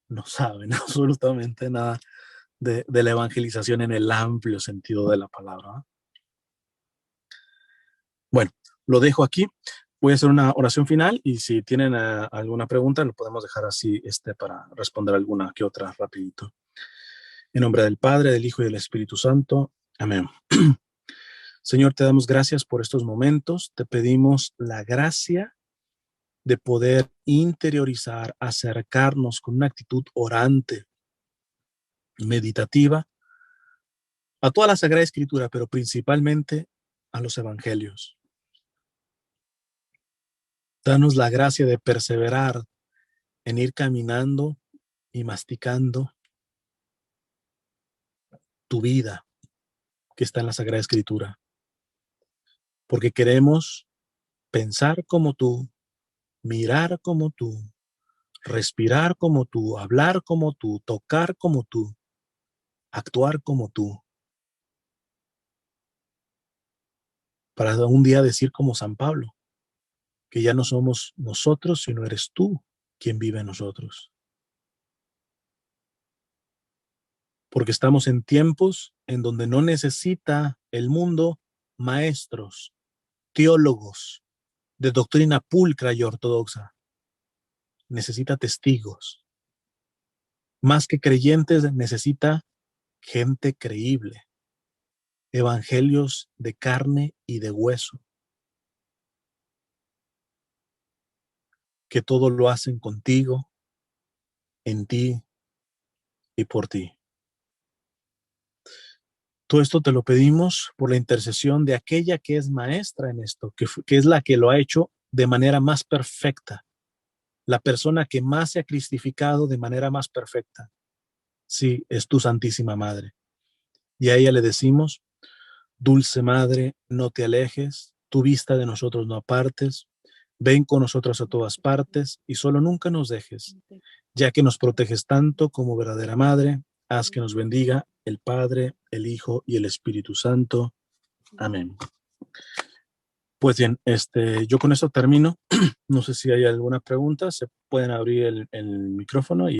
Speaker 1: No saben absolutamente nada de la evangelización en el amplio sentido de la palabra. Bueno, lo dejo aquí. Voy a hacer una oración final y si tienen alguna pregunta, lo podemos dejar así para responder alguna que otra rapidito. En nombre del Padre, del Hijo y del Espíritu Santo. Amén. Señor, te damos gracias por estos momentos. Te pedimos la gracia de poder interiorizar, acercarnos con una actitud orante, meditativa, a toda la Sagrada Escritura, pero principalmente a los evangelios. Danos la gracia de perseverar en ir caminando y masticando tu vida que está en la Sagrada Escritura, porque queremos pensar como tú, mirar como tú, respirar como tú, hablar como tú, tocar como tú, actuar como tú, para un día decir como San Pablo, que ya no somos nosotros, sino eres tú quien vive en nosotros. Porque estamos en tiempos en donde no necesita el mundo maestros, teólogos de doctrina pulcra y ortodoxa. Necesita testigos. Más que creyentes, necesita gente creíble. Evangelios de carne y de hueso. que todo lo hacen contigo, en ti y por ti. Todo esto te lo pedimos por la intercesión de aquella que es maestra en esto, que es la que lo ha hecho de manera más perfecta, la persona que más se ha cristificado de manera más perfecta. Sí, es tu Santísima Madre. Y a ella le decimos: Dulce Madre, no te alejes, tu vista de nosotros no apartes, ven con nosotros a todas partes y solo nunca nos dejes, ya que nos proteges tanto como verdadera Madre. Haz que nos bendiga el Padre, el Hijo y el Espíritu Santo. Amén. Pues bien, yo con esto termino. No sé si hay alguna pregunta, se pueden abrir el micrófono y